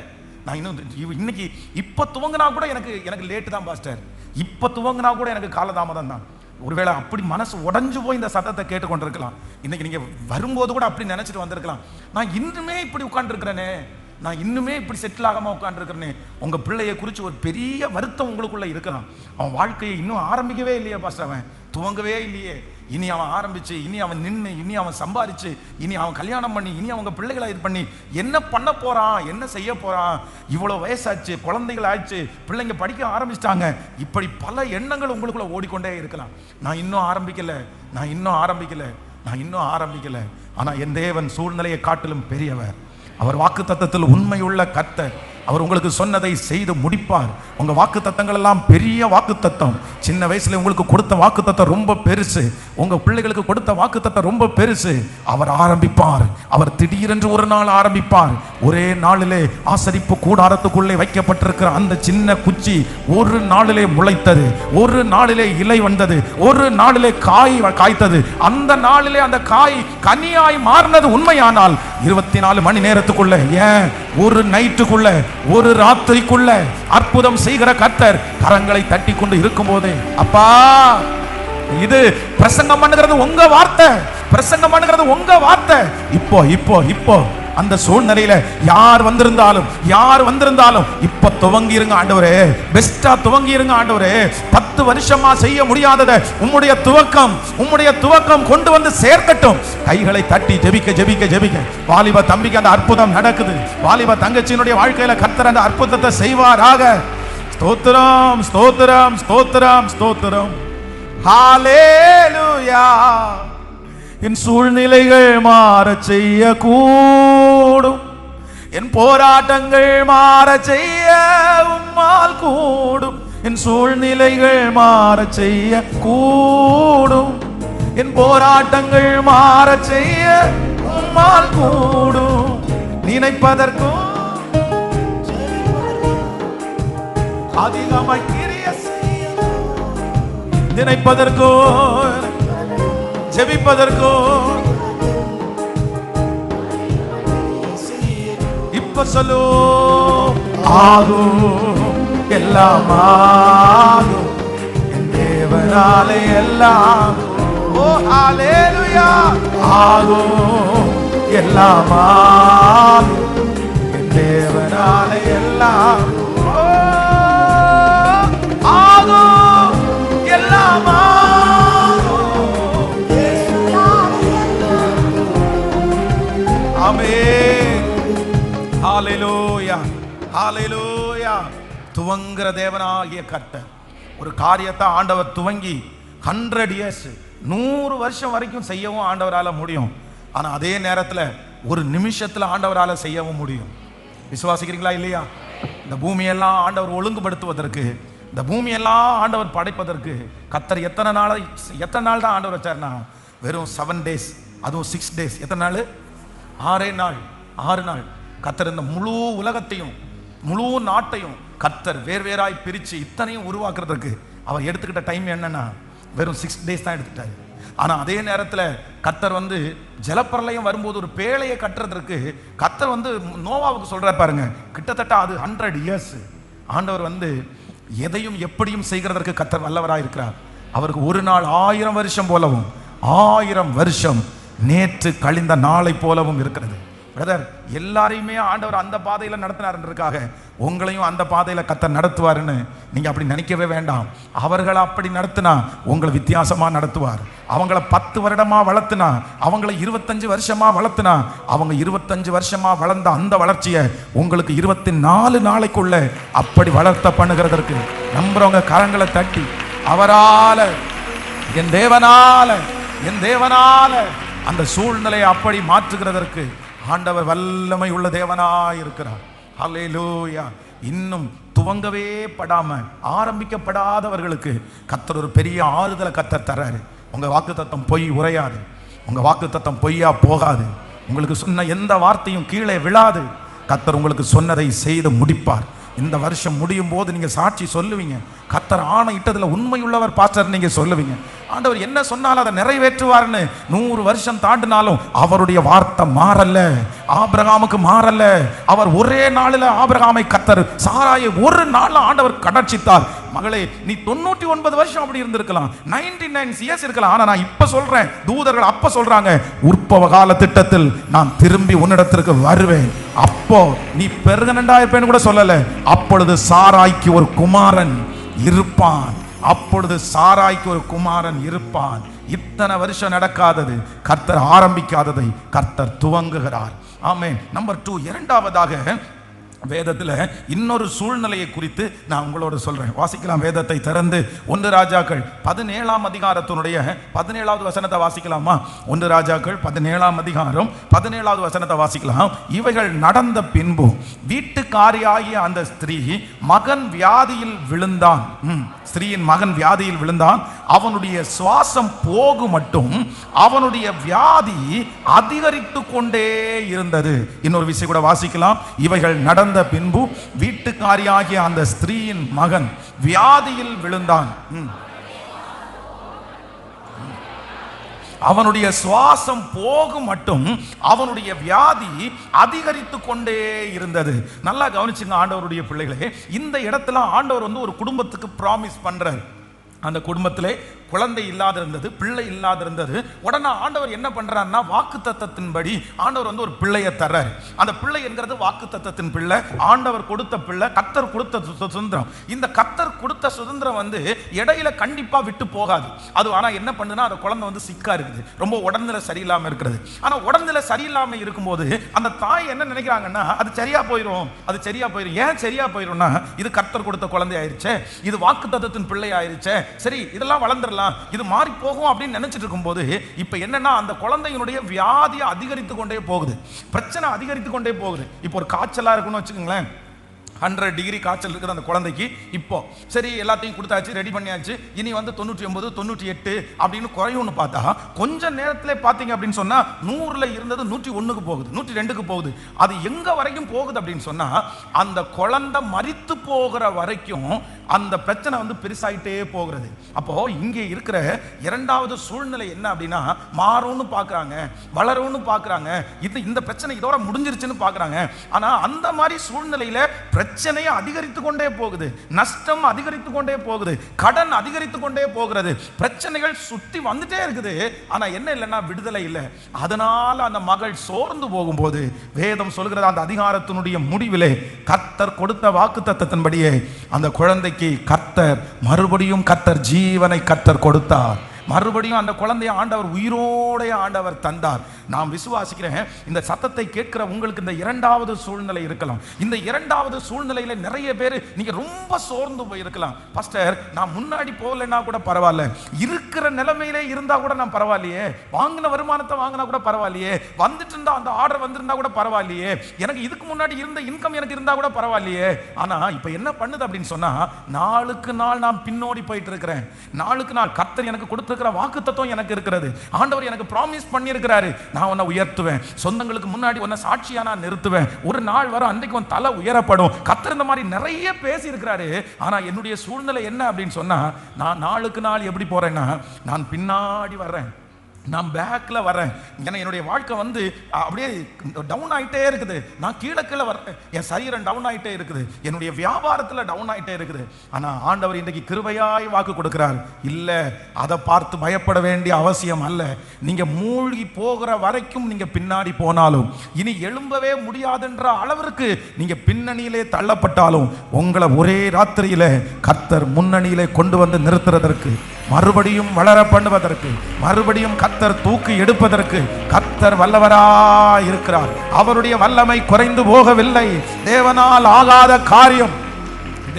நான் இன்னும் இன்னைக்கு இப்போ துவங்கினா கூட எனக்கு லேட்டு தான் பாஸ்டர், இப்போ துவங்கினா கூட எனக்கு காலதாமதம் தான். ஒருவேளை அப்படி மனசு உடஞ்சு போய் இந்த சத்தத்தை கேட்டுக்கொண்டிருக்கலாம். இன்னைக்கு நீங்கள் வரும்போது கூட அப்படி நினச்சிட்டு வந்திருக்கலாம், நான் இன்னுமே இப்படி உட்காந்துருக்கிறேனே, நான் இன்னுமே இப்படி செட்டில் ஆகாமல் உட்காந்துருக்கிறேனே. உங்கள் பிள்ளையை குறித்து ஒரு பெரிய வருத்தம் உங்களுக்குள்ளே இருக்கலாம். அவன் வாழ்க்கையை இன்னும் ஆரம்பிக்கவே இல்லையே பாஸ்டர், அவன் துவங்கவே இல்லையே, இனி அவன் ஆரம்பிச்சு, இனி அவன் நின்று, இனி அவன் சம்பாதிச்சு, இனி அவன் கல்யாணம் பண்ணி, இனி அவங்க பிள்ளைகளை இது பண்ணி என்ன பண்ண போறான், என்ன செய்ய போறான், இவ்வளோ வயசாச்சு, குழந்தைகள் ஆயிடுச்சு, பிள்ளைங்க படிக்க ஆரம்பிச்சிட்டாங்க, இப்படி பல எண்ணங்கள் உங்களுக்குள்ள ஓடிக்கொண்டே இருக்கலாம். நான் இன்னும் ஆரம்பிக்கல, நான் இன்னும் ஆரம்பிக்கல, நான் இன்னும் ஆரம்பிக்கல. ஆனா என் தேவன் சூழ்நிலையை காட்டிலும் பெரியவர். அவர் வாக்குத்தத்தத்தில் உண்மையுள்ள கர்த்தர். அவர் உங்களுக்கு சொன்னதை செய்து முடிப்பார். உங்க வாக்குத்தத்தங்கள் எல்லாம் பெரிய வாக்குத்தத்தம். சின்ன வயசுல உங்களுக்கு கொடுத்த வாக்குத்தத்தம் ரொம்ப பெருசு, உங்க பிள்ளைகளுக்கு கொடுத்த வாக்குத்தத்தம் ரொம்ப பெருசு. அவர் ஆரம்பிப்பார். அவர் திடீரென்று ஒரு நாள் ஆரம்பிப்பார். ஒரே நாளிலே ஆசரிப்பு கூடாரத்துக்குள்ளே வைக்கப்பட்டிருக்கிற அந்த சின்ன குச்சி ஒரு நாளிலே முளைத்தது, ஒரு நாளிலே இலை வந்தது, ஒரு நாளிலே காய் காய்த்தது. அந்த நாளிலே அந்த காய் கனியாய் மாறினது உண்மையானால் 24 மணி நேரத்துக்குள்ள, ஏன் ஒரு நைட்டுக்குள்ள, ஒரு ராத்திரிக்குள்ள அற்புதம் செய்கிற கர்த்தர் கரங்களை தட்டி கொண்டு இருக்கும் போதே, அப்பா இது பிரசங்கம் பண்ணுகிறது உங்க வார்த்தை, பிரசங்கம் பண்ணுகிறது உங்க வார்த்தை. இப்போ இப்போ இப்போ அந்த சூழ்நிலையில யார் வந்திருந்தாலும் இப்ப துவங்கி இருங்க ஆண்டவரே, பெஸ்டா துவங்கி இருங்க ஆண்டவரே. 10 வருஷமா செய்ய முடியாததை உம்முடைய துவக்கம் கொண்டு வந்து சேர்க்கட்டும். கைகளை தட்டி ஜெபிக்க ஜெபிக்க ஜெபிக்க வாலிப தம்பிக்கு அந்த அற்புதம் நடக்குது. வாலிப தங்கச்சியினுடைய வாழ்க்கையில கர்த்தர் அந்த அற்புதத்தை செய்வாராக. ஸ்தோத்திரம் ஸ்தோத்திரம் ஸ்தோத்திரம் ஸ்தோத்திரம். ஹல்லேலூயா. என் சூழ்நிலைகள் மாற செய்ய கூடும், என் போராட்டங்கள் மாற செய்ய உம்மால் கூடும். என் சூழ்நிலைகள் மாற செய்ய கூடும், என் போராட்டங்கள் மாற செய்ய உம்மால் கூடும். நினைப்பதற்கும் அதிகமாய் கிரிய செய்ய, நினைப்பதற்கும் ஜெபிப்பதற்கும் இப்ப சொல்லு ஆகும், எல்லாம் ஆகும், என் தேவனாலே எல்லாம். ஓ ஹல்லேலூயா. ஆகும், எல்லாம் ஆகும், என் தேவனாலே எல்லாம். ஆகும், எல்லாம் ஆகும். ஆமென். ஹல்லேலூயா ஹல்லேலூயா. துவங்குற தேவனாகிய கர்த்தர் ஒரு காரியத்தை ஆண்டவர் துவங்கி 100 இயர்ஸ் 100 வருஷம் வரைக்கும் செய்யவும் ஆண்டவரால முடியும். ஆனா அதே நேரத்தில் ஒரு நிமிஷத்துல ஆண்டவரால செய்யவும் முடியும். விசுவாசிக்கிறீங்களா இல்லையா? இந்த பூமியெல்லாம் ஆண்டவர் ஒழுங்குபடுத்துவதற்கு, இந்த பூமியெல்லாம் ஆண்டவர் படைப்பதற்கு கர்த்தர் எத்தனை நாள் தான் ஆண்டவர் வச்சார்னா, வெறும் 7 days, அதுவும் 6 days. எத்தனை நாள்? 6 நாள். கர்த்தர் இந்த முழு உலகத்தையும் முழு நாட்டையும் கர்த்தர் வேறாய் பிரித்து இத்தனையும் உருவாக்குறதுக்கு அவர் எடுத்துக்கிட்ட டைம் என்னன்னா வெறும் 6 days தான் எடுத்துட்டாரு. ஆனால் அதே நேரத்தில் கர்த்தர் ஜலப்பிரளயம் வரும்போது ஒரு பேழையை கட்டுறதுக்கு கர்த்தர் நோவாவுக்கு சொல்றாரு பாருங்க, கிட்டத்தட்ட அது 100 years. ஆண்டவர் எதையும் எப்படியும் செய்கிறதற்கு கர்த்தர் வல்லவராக இருக்கிறார். அவருக்கு ஒரு நாள் 1000 வருஷம் போலவும் 1000 வருஷம் நேற்று கழிந்த நாளை போலவும் இருக்கிறது. பிரதர், எல்லாரையுமே ஆண்டவர் அந்த பாதையில நடத்தினார்ன்றதுக்காக உங்களையும் அந்த பாதையில கர்த்தர் நடத்துவாருன்னு நீங்க அப்படி நினைக்கவே வேண்டாம். அவர்களை அப்படி நடத்தினா உங்களை வித்தியாசமா நடத்துவார். அவங்கள 10 வருடமா வளர்த்துனா, அவங்களை 25 வருஷமா வளர்த்துனா, அவங்க 25 வருஷமா வளர்ந்த அந்த வளர்ச்சியை உங்களுக்கு 24 நாளைக்குள்ள அப்படி வளர்த்த பண்ணுகிறதற்கு நம்புறவங்க கரங்களை தட்டி அவரால, என் தேவனால அந்த சூழ்நிலையை அப்படி மாற்றுகிறதற்கு ஆண்டவர் வல்லமை உள்ள தேவனாய் இருக்கிறார். ஹல்லேலூயா. இன்னும் துவங்கவே படாம ஆரம்பிக்கப்படாதவர்களுக்கு கர்த்தர் ஒரு பெரிய ஆறுதலை கர்த்தர் தர்றாரு. உங்க வாக்குத்தத்தம் பொய் உரையாது, உங்க வாக்குத்தத்தம் பொய்யா போகாது. உங்களுக்கு சொன்ன எந்த வார்த்தையும் கீழே விழாது. கர்த்தர் உங்களுக்கு சொன்னதை செய்து முடிப்பார். இந்த வருஷம் முடியும் போது நீங்க சாட்சி சொல்லுவீங்க, கர்த்தர் ஆணையிட்டதுல உண்மையுள்ளவர் பாஸ்டர் நீங்க சொல்லுவீங்க. ஆண்டவர் என்ன சொன்னாலும் அதை நிறைவேற்றுவார்னு 100 வருஷம் தாண்டினாலும் அவருடைய வார்த்தை மாறல. ஆபிரகாமுக்கு மாறல. அவர் ஒரே நாளில் ஆபிரகாமை கர்த்தர், சாராயை ஒரு நாள் ஆண்டவர் கடட்சித்தார். மகளே, நீ 99 வருஷம் அப்படி இருந்திருக்கலாம், 99 years இருக்கலாம். ஆனா நான் இப்ப சொல்றேன், தூதர்கள் அப்ப சொல்றாங்க, உற்பவ கால திட்டத்தில் நான் திரும்பி உன்னிடத்திற்கு வருவேன். அப்போ நீ பெருகனண்டா இருப்பேன்னு கூட சொல்லல. அப்பொழுது சாராய்க்கு ஒரு குமாரன் இருப்பான். அப்பொழுது சாராய்க்கு ஒரு குமாரன் இருப்பான். இத்தனை வருஷம் நடக்காதது கர்த்தர் ஆரம்பிக்காததை கர்த்தர் துவங்குகிறார். ஆமென். நம்பர் 2, இரண்டாவதாக வேதத்தில் இன்னொரு சூழ்நிலையை குறித்து நான் உங்களோட சொல்றேன். வாசிக்கலாம், வேதத்தை திறந்து 1 ராஜாக்கள் 17ஆம் அதிகாரத்தினுடைய 17வது வசனத்தை வாசிக்கலாமா? 1 ராஜாக்கள் 17ஆம் அதிகாரம் 17வது வசனத்தை வாசிக்கலாம். இவைகள் நடந்த பின்பு வீட்டுக்காரியாகிய அந்த ஸ்திரீ மகன் வியாதியில் விழுந்தான். ஸ்திரீயின் மகன் வியாதியில் விழுந்தான். அவனுடைய சுவாசம் போகு மட்டும் அவனுடைய வியாதி அதிகரித்து கொண்டே இருந்தது. இன்னொரு விஷயம் கூட வாசிக்கலாம். இவைகள் நடந்த பின்பு வீட்டுக்காரியாகிய அந்த ஸ்திரீயின் மகன் வியாதியில் விழுந்தான். அவனுடைய சுவாசம் போகும் மட்டும் அவனுடைய வியாதி அதிகரித்து கொண்டே இருந்தது. நல்லா கவனிச்சுங்க ஆண்டவருடைய பிள்ளைகளே, இந்த இடத்துல ஆண்டவர் வந்து ஒரு குடும்பத்துக்கு ப்ராமிஸ் பண்றார். அந்த குடும்பத்திலே குழந்தை இல்லாத இருந்தது, பிள்ளை இல்லாத இருந்தது. உடனே ஆண்டவர் என்ன பண்றாருன்னா, வாக்கு தத்தத்தின்படி ஆண்டவர் வந்து ஒரு பிள்ளையை தர்றாரு. அந்த பிள்ளை என்கிறது வாக்கு தத்தத்தின் பிள்ளை, ஆண்டவர் கொடுத்த பிள்ளை, கர்த்தர் கொடுத்த சுதந்திரம். இந்த கர்த்தர் கொடுத்த சுதந்திரம் வந்து இடையில கண்டிப்பா விட்டு போகாது. அது ஆனா என்ன பண்ணுன்னா, அந்த குழந்தை வந்து சிக்கா இருக்குது, ரொம்ப உடல்நிலை சரியில்லாம இருக்கிறது. ஆனா உடல்நிலை சரியில்லாம இருக்கும்போது அந்த தாய் என்ன நினைக்கிறாங்கன்னா, அது சரியா போயிடும், அது சரியா போயிடும். ஏன் சரியா போயிடும்னா, இது கர்த்தர் கொடுத்த குழந்தை ஆயிருச்சே, இது வாக்கு தத்தத்தின் பிள்ளை ஆயிருச்சே, சரி இதெல்லாம் வளர்ந்துடலாம், இது மாறி போகும் அப்படின்னு நினைச்சிட்டு இருக்கும்போது இப்ப என்னன்னா, அந்த குழந்தையினுடைய வியாதியை அதிகரித்து கொண்டே போகுது, பிரச்சனை அதிகரித்து கொண்டே போகுது. இப்போ ஒரு காய்ச்சலா இருக்குன்னு வச்சுக்கோங்களேன், 100 டிகிரி காய்ச்சல் இருக்குது அந்த குழந்தைக்கு. இப்போ சரி எல்லாத்தையும் கொடுத்தாச்சு, ரெடி பண்ணியாச்சு, இனி வந்து 99 98 அப்படின்னு குறையும்னு பார்த்தா கொஞ்ச நேரத்திலே பார்த்தீங்க அப்படின்னு சொன்னா 100ல இருந்தது 101க்கு போகுது, 102க்கு போகுது. அது எங்க வரைக்கும் போகுது அப்படின்னு சொன்னா, அந்த குழந்தை மரித்து போகிற வரைக்கும் அந்த பிரச்சனை வந்து பெருசாயிட்டே போகிறது. அப்போ இங்கே இருக்கிற இரண்டாவது சூழ்நிலை என்ன அப்படின்னா, மாறும்னு பார்க்குறாங்க, வளரும்னு பார்க்குறாங்க, இந்த பிரச்சனை இதோட முடிஞ்சிருச்சுன்னு பார்க்குறாங்க. ஆனால் அந்த மாதிரி சூழ்நிலையில் பிரச்சனையை அதிகரித்து கொண்டே போகுது, நஷ்டம் அதிகரித்து கொண்டே போகுது, கடன் அதிகரித்து கொண்டே போகிறது, பிரச்சனைகள் சுற்றி வந்துட்டே இருக்குது. ஆனால் என்ன இல்லைன்னா விடுதலை இல்லை. அதனால் அந்த மகள் சோர்ந்து போகும்போது வேதம் சொல்கிறது, அந்த அதிகாரத்தினுடைய முடிவிலே கர்த்தர் கொடுத்த வாக்குத்தத்தத்தின்படியே அந்த குழந்தைக்கு கர்த்தர் மறுபடியும் ஜீவனை கர்த்தர் கொடுத்தார். மறுபடியும் அந்த குழந்தைய ஆண்டவர் உயிரோட ஆண்டவர் தந்தார். நான் விசுவாசிக்கிறேன், இந்த சத்தத்தை கேட்கிற உங்களுக்கு இந்த இரண்டாவது சூழ்நிலை இருக்கலாம். இந்த இரண்டாவது சூழ்நிலையில நிறைய பேர் நீங்க ரொம்ப சோர்ந்து போயிருக்கலாம். பாஸ்டர், நான் முன்னாடி போகலைன்னா கூட பரவாயில்ல, இருக்கிற நிலைமையிலே இருந்தா கூட நான் பரவாயில்லையே, வாங்கின வருமானத்தை வாங்கினா கூட பரவாயில்லையே, வந்துட்டு இருந்தா அந்த ஆர்டர் வந்திருந்தா கூட பரவாயில்லையே, எனக்கு இதுக்கு முன்னாடி இருந்த இன்கம் எனக்கு இருந்தா கூட பரவாயில்லையே. ஆனா இப்ப என்ன பண்ணுது அப்படின்னு சொன்னா, நாளுக்கு நாள் நான் பின்னோடி போயிட்டு இருக்கிறேன். நாளுக்கு நாள் கர்த்தர் எனக்கு கொடுத்திருக்கிற வாக்குத்தத்தம் எனக்கு இருக்கிறது. ஆண்டவர் எனக்கு ப்ராமிஸ் பண்ணி இருக்கிறாரு, நான் உன்னை உயர்த்துவேன், சொந்தங்களுக்கு முன்னாடி உன்னை சாட்சியா நான் நிறுத்துவேன், ஒரு நாள் வரும் அன்றைக்கு உன் தலை உயரப்படும். கர்த்தர் இந்த மாதிரி நிறைய பேசி இருக்கிறாரு. ஆனா என்னுடைய சூழ்நிலை என்ன அப்படின்னு சொன்னா, நான் நாளுக்கு நாள் எப்படி போறேன்னா, நான் பின்னாடி வர்றேன், நான் பேக்ல வரேன். ஏன்னா என்னுடைய வாழ்க்கை வந்து அப்படியே டவுன் ஆகிட்டே இருக்குது. நான் கீழே கீழே வரேன், என் சரீரம் டவுன் ஆகிட்டே இருக்குது, என்னுடைய வியாபாரத்தில் டவுன் ஆகிட்டே இருக்குது. ஆனால் ஆண்டவர் இன்றைக்கு கிருபையாய் வாக்கு கொடுக்கிறார், இல்லை அதை பார்த்து பயப்பட வேண்டிய அவசியம் அல்ல. நீங்கள் மூழ்கி போகிற வரைக்கும் நீங்கள் பின்னாடி போனாலும், இனி எழும்பவே முடியாதுன்ற அளவிற்கு நீங்கள் பின்னணியிலே தள்ளப்பட்டாலும், உங்களை ஒரே ராத்திரியில கர்த்தர் முன்னணியிலே கொண்டு வந்து நிறுத்துறதற்கு, மறுபடியும் வளர பண்ணுவதற்கு, மறுபடியும் கர்த்தர் தூக்கி எடுப்பதற்கு கர்த்தர் வல்லவராய் இருக்கிறார். அவருடைய வல்லமை குறைந்து போகவில்லை. தேவனால் ஆகாத காரியம்,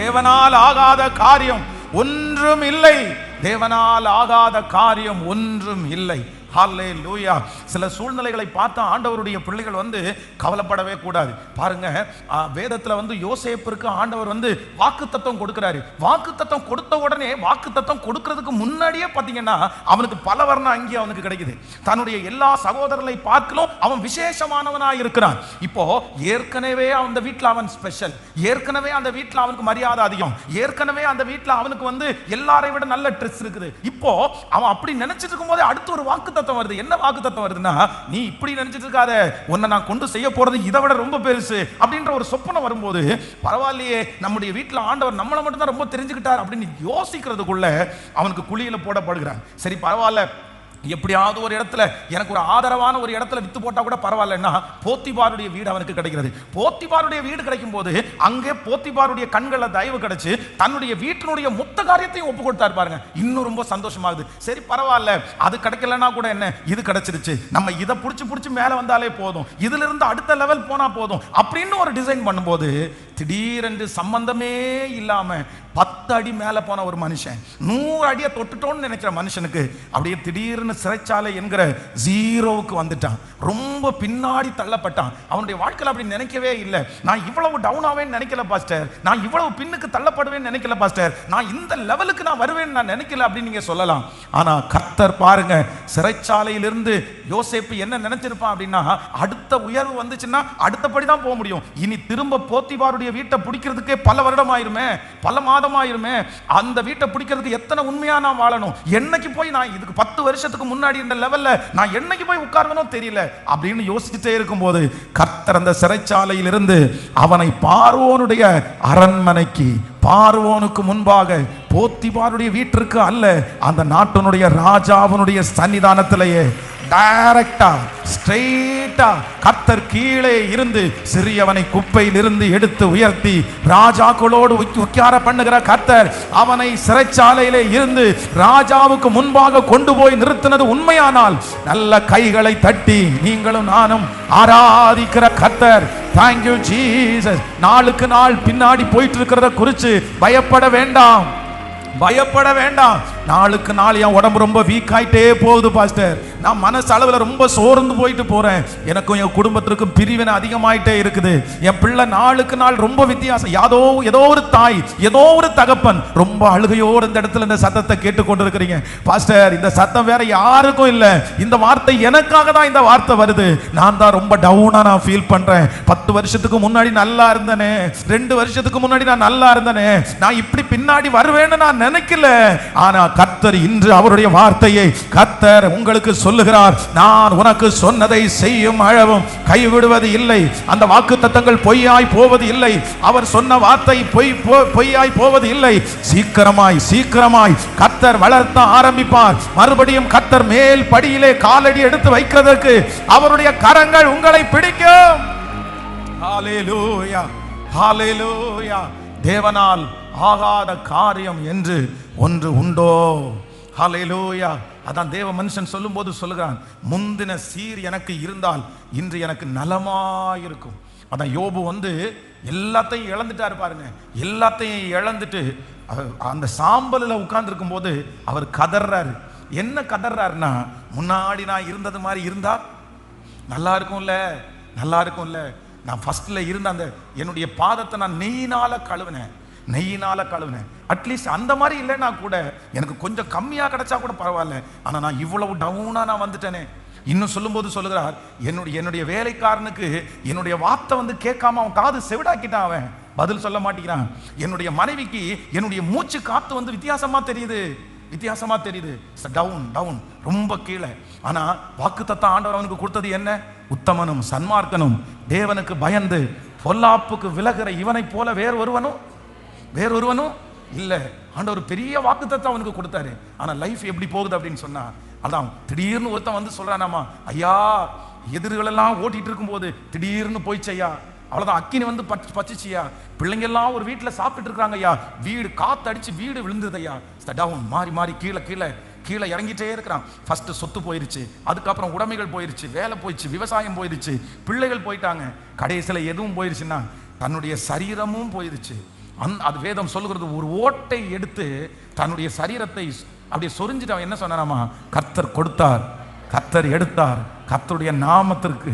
தேவனால் ஆகாத காரியம் ஒன்றும் இல்லை. தேவனால் ஆகாத காரியம் ஒன்றும் இல்லை. ஹல்லேலூயா. சில சூழ்நிலைகளை பார்த்தா ஆண்டவருடைய பிள்ளைகள் வந்து கவலைப்படவே கூடாது. பாருங்க, வேதத்தில் வந்து யோசேப்பிற்கு ஆண்டவர் வந்து வாக்குத்தத்தம் கொடுக்கிறாரு. வாக்குத்தத்தம் கொடுத்த உடனே, வாக்குத்தத்தம் கொடுக்கிறதுக்கு முன்னாடியே பார்த்தீங்கன்னா அவனுக்கு பல வர்ண அங்கி அவனுக்கு கிடைக்குது. தன்னுடைய எல்லா சகோதரர்களை பார்க்கலும் அவன் விசேஷமானவனாக இருக்கிறான். இப்போ ஏற்கனவே அந்த வீட்டில் அவன் ஸ்பெஷல், ஏற்கனவே அந்த வீட்டில் அவனுக்கு மரியாதை அதிகம், ஏற்கனவே அந்த வீட்டில் அவனுக்கு வந்து எல்லாரை விட நல்ல ட்ரெஸ் இருக்குது. இப்போ அவன் அப்படி நினைச்சிட்டு இருக்கும் போதே அடுத்து ஒரு வாக்குத்தத்தம் வருது. என்ன வாக்குத்தத்தம் வருதுன்னா, நீ இப்படி நினைச்சிட்டு இருக்காத, உன்னை நான் கொண்டு செய்ய போறது இதை விட ரொம்ப பெருசு அப்படின்ற ஒரு சொப்பனம் வரும்போது, பரவாயில்லையே நம்முடைய வீட்டில் ஆண்டவர் நம்மளை மட்டும் தான் ரொம்ப தெரிஞ்சுக்கிட்டார் அப்படின்னு யோசிக்கிறதுக்குள்ள அவனுக்கு குழியில போடப்படுகிறான். சரி பரவாயில்ல, எப்படியாவது ஒரு இடத்துல எனக்கு ஒரு ஆதரவான ஒரு இடத்துல வித்து போட்டா கூட பரவாயில்லன்னா போத்திபாருடைய வீடு அவனுக்கு கிடைக்கிறது. போத்திபாருடைய வீடு கிடைக்கும் போது அங்கே போத்திபாருடைய கண்கள தயவு கிடைச்சு தன்னுடைய வீட்டினுடைய மொத்த காரியத்தையும் ஒப்பு கொடுத்தாரு. பாருங்க, இன்னும் ரொம்ப சந்தோஷமாகுது. சரி பரவாயில்ல, அது கிடைக்கலன்னா கூட என்ன, இது கிடைச்சிருச்சு, நம்ம இதை புடிச்சு மேல வந்தாலே போதும், இதுல இருந்து அடுத்த லெவல் போனா போதும் அப்படின்னு ஒரு டிசைன் பண்ணும்போது, திடீரென்று சம்பந்தமே இல்லாம 10 அடி மேல போன ஒரு மனுஷன் 100 அடியை தொட்டுட்டோன்னு நினைக்கிற மனுஷனுக்கு அப்படியே திடீர்னு சிறைச்சாலை என்கிற ஜீரோவுக்கு வந்துட்டான். ரொம்ப பின்னாடி தள்ளப்பட்டான். அவனுடைய வாழ்க்கையில் அப்படி நினைக்கவே இல்லை. நான் இவ்வளவு டவுன் ஆவேன்னு நினைக்கல பாஸ்டர், நான் இவ்வளவு பின்னுக்கு தள்ளப்படுவேன்னு நினைக்கல பாஸ்டர், நான் இந்த லெவலுக்கு நான் வருவேன்னு நான் நினைக்கல அப்படின்னு நீங்க சொல்லலாம். ஆனா கர்த்தர் பாருங்க, சிறைச்சாலையிலிருந்து யோசேப்பு என்ன நினைச்சிருப்பான் அப்படின்னா, அடுத்த உயர்வு வந்துச்சுன்னா அடுத்தபடி தான் போக முடியும். இனி திரும்ப போத்திபாருடைய வீட்டை பிடிக்கிறதுக்கே பல வருடம் ஆயிருமே, பல மாதம் ஆசீர்வாதமாயிருமே, அந்த வீட்டை பிடிக்கிறதுக்கு எத்தனை உண்மையா நான் வாழணும், என்னைக்கு போய் நான் இதுக்கு 10 வருஷத்துக்கு முன்னாடி இந்த லெவல்ல நான் என்னைக்கு போய் உட்கார்வனும் தெரியல அப்படின்னு யோசிச்சுட்டே இருக்கும்போது கர்த்தர் அந்த சிறைச்சாலையில் இருந்து அவனை பார்வோனுடைய அரண்மனைக்கு, பார்வோனுக்கு முன்பாக, போத்திபாருடைய வீட்டிற்கு அல்ல, அந்த நாட்டினுடைய ராஜாவினுடைய சன்னிதானத்திலேயே டைரக்டா ஸ்ட்ரெயிட்டா கர்த்தர் கீழே இருந்து சிறியவனை குப்பையில் இருந்து எடுத்து உயர்த்தி ராஜாக்களோடு உட்கார பண்ணுகிற கர்த்தர் அவனை சிறைச்சாலையிலே இருந்து ராஜாவுக்கு முன்பாக கொண்டு போய் நிறுத்தினது உண்மையானால் நல்ல கைகளை தட்டி நீங்களும் நானும் ஆராதிக்கிற கர்த்தர், thank you Jesus. நாளுக்கு நாள் பின்னாடி போயிட்டு இருக்கிறத குறித்து பயப்பட வேண்டாம், பயப்பட வேண்டாம். நாளுக்கு நாள் என் உடம்பு ரொம்ப வீக் ஆயிட்டே போகுது பாஸ்டர், நான் மனசு அளவில் ரொம்ப சோர்ந்து போயிட்டு போறேன், எனக்கும் என் குடும்பத்திற்கும் பிரிவினை அதிகமாயிட்டே இருக்குது, என் பிள்ளை நாளுக்கு நாள் ரொம்ப வித்தியாசம், ஏதோ ஒரு தாய், ஏதோ ஒரு தகப்பன் ரொம்ப அழுகையோடு இந்த இடத்துல இந்த சத்தத்தை கேட்டுக்கொண்டு இருக்கிறீங்க பாஸ்டர். இந்த சத்தம் வேற யாருக்கும் இல்லை, இந்த வார்த்தை எனக்காக தான் இந்த வார்த்தை வருது. நான் தான் ரொம்ப டவுனா நான் ஃபீல் பண்றேன். 10 வருஷத்துக்கு முன்னாடி நல்லா இருந்தனே, 2 வருஷத்துக்கு முன்னாடி நான் நல்லா இருந்தனே, நான் இப்படி பின்னாடி வருவேன்னு நான் நினைக்கல. ஆனா கர்த்தர் இன்று அவருடைய வார்த்தையை கர்த்தர் உங்களுக்கு சொல்லுகிறார், நான் உனக்கு சொன்னதை செய்யும் அளவும் கைவிடுவது இல்லை, அந்த வாக்குத்தத்தங்கள் பொய்யாய் போவது இல்லை, அவர் சொன்ன வார்த்தை பொய்யாய் போவது இல்லை. சீக்கிரமாய் கர்த்தர் வளர்த்த ஆரம்பிப்பார். மறுபடியும் கர்த்தர் மேல் படியிலே காலடி எடுத்து வைக்கிறதற்கு அவருடைய கரங்கள் உங்களை பிடிக்கும். ஹல்லேலூயா, ஹல்லேலூயா. தேவனால் ஆகாத காரியம் என்று ஒன்று உண்டோ? ஹல்லேலூயா. அதான் தேவ மனுஷன் சொல்லும்போது சொல்லுகிறான், முந்தின சீர் எனக்கு இருந்தால் இன்று எனக்கு நலமாயிருக்கும். அதான் யோபு எல்லாத்தையும் இழந்துட்டாரு பாருங்க, எல்லாத்தையும் இழந்துட்டு அந்த சாம்பலில் உட்கார்ந்துருக்கும் போது அவர் கதறாரு. என்ன கதறாருன்னா, முன்னாடி நான் இருந்தது மாதிரி இருந்தா நல்லா இருக்கும்ல, நல்லா இருக்கும்ல, நான் ஃபர்ஸ்ட்ல இருந்த அந்த என்னுடைய பாதத்தை நான் நெய்யினால கழுவினேன், அட்லீஸ்ட் அந்த மாதிரி இல்லைன்னா கூட எனக்கு கொஞ்சம் கம்மியாக கிடைச்சா கூட பரவாயில்ல, ஆனால் நான் இவ்வளவு டவுனாக நான் வந்துட்டேனே. இன்னும் சொல்லும்போது சொல்லுகிறார், என்னுடைய வேலைக்காரனுக்கு என்னுடைய வார்த்தை கேட்காம அவன் காது செவிடாக்கிட்டான், அவன் பதில் சொல்ல மாட்டேங்கிறான். என்னுடைய மனைவிக்கு என்னுடைய மூச்சு காத்து வித்தியாசமா தெரியுது, டவுன் ரொம்ப கீழே. ஆனா வாக்குத்தத்தம் ஆண்டவர் அவனுக்கு கொடுத்தது என்ன? உத்தமனும் சன்மார்க்கனும் தேவனுக்கு பயந்து பொல்லாப்புக்கு விலகிற இவனை போல வேறொருவனும் இல்லை. ஆண்டவர் பெரிய வாக்குத்தத்தம் அவனுக்கு கொடுத்தாரு. ஆனா லைஃப் எப்படி போகுது அப்படின்னு சொன்னா, அதான் திடீர்னு ஒருத்தன் சொல்றானாமா, ஐயா எதிர்களெல்லாம் ஓட்டிட்டு இருக்கும் போது திடீர்னு போயிச்சையா, அவ்வளவுதான் அக்கினி பச்சிச்சியா, பிள்ளைங்க எல்லாம் ஒரு வீட்டுல சாப்பிட்டு இருக்காங்க ஐயா, வீடு காத்து அடிச்சு வீடு விழுந்தது ஐயா, டவுன் மாறி கீழே இறங்கிட்டே இருக்கிறான். ஃபர்ஸ்ட் சொத்து போயிருச்சு, அதுக்கப்புறம் உடைமைகள் போயிருச்சு, வேலை போயிடுச்சு, விவசாயம் போயிருச்சு, பிள்ளைகள் போயிட்டாங்க, கடைசியில் எதுவும் போயிருச்சுன்னா தன்னுடைய சரீரமும் போயிருச்சு. அது வேதம் சொல்லுகிறது, ஒரு ஓட்டை எடுத்து தன்னுடைய சரீரத்தை அப்படியே சொரிஞ்சிட்டு அவன் என்ன சொன்னாராமா, கர்த்தர் கொடுத்தார், கர்த்தர் எடுத்தார், கர்த்தருடைய நாமத்திற்கு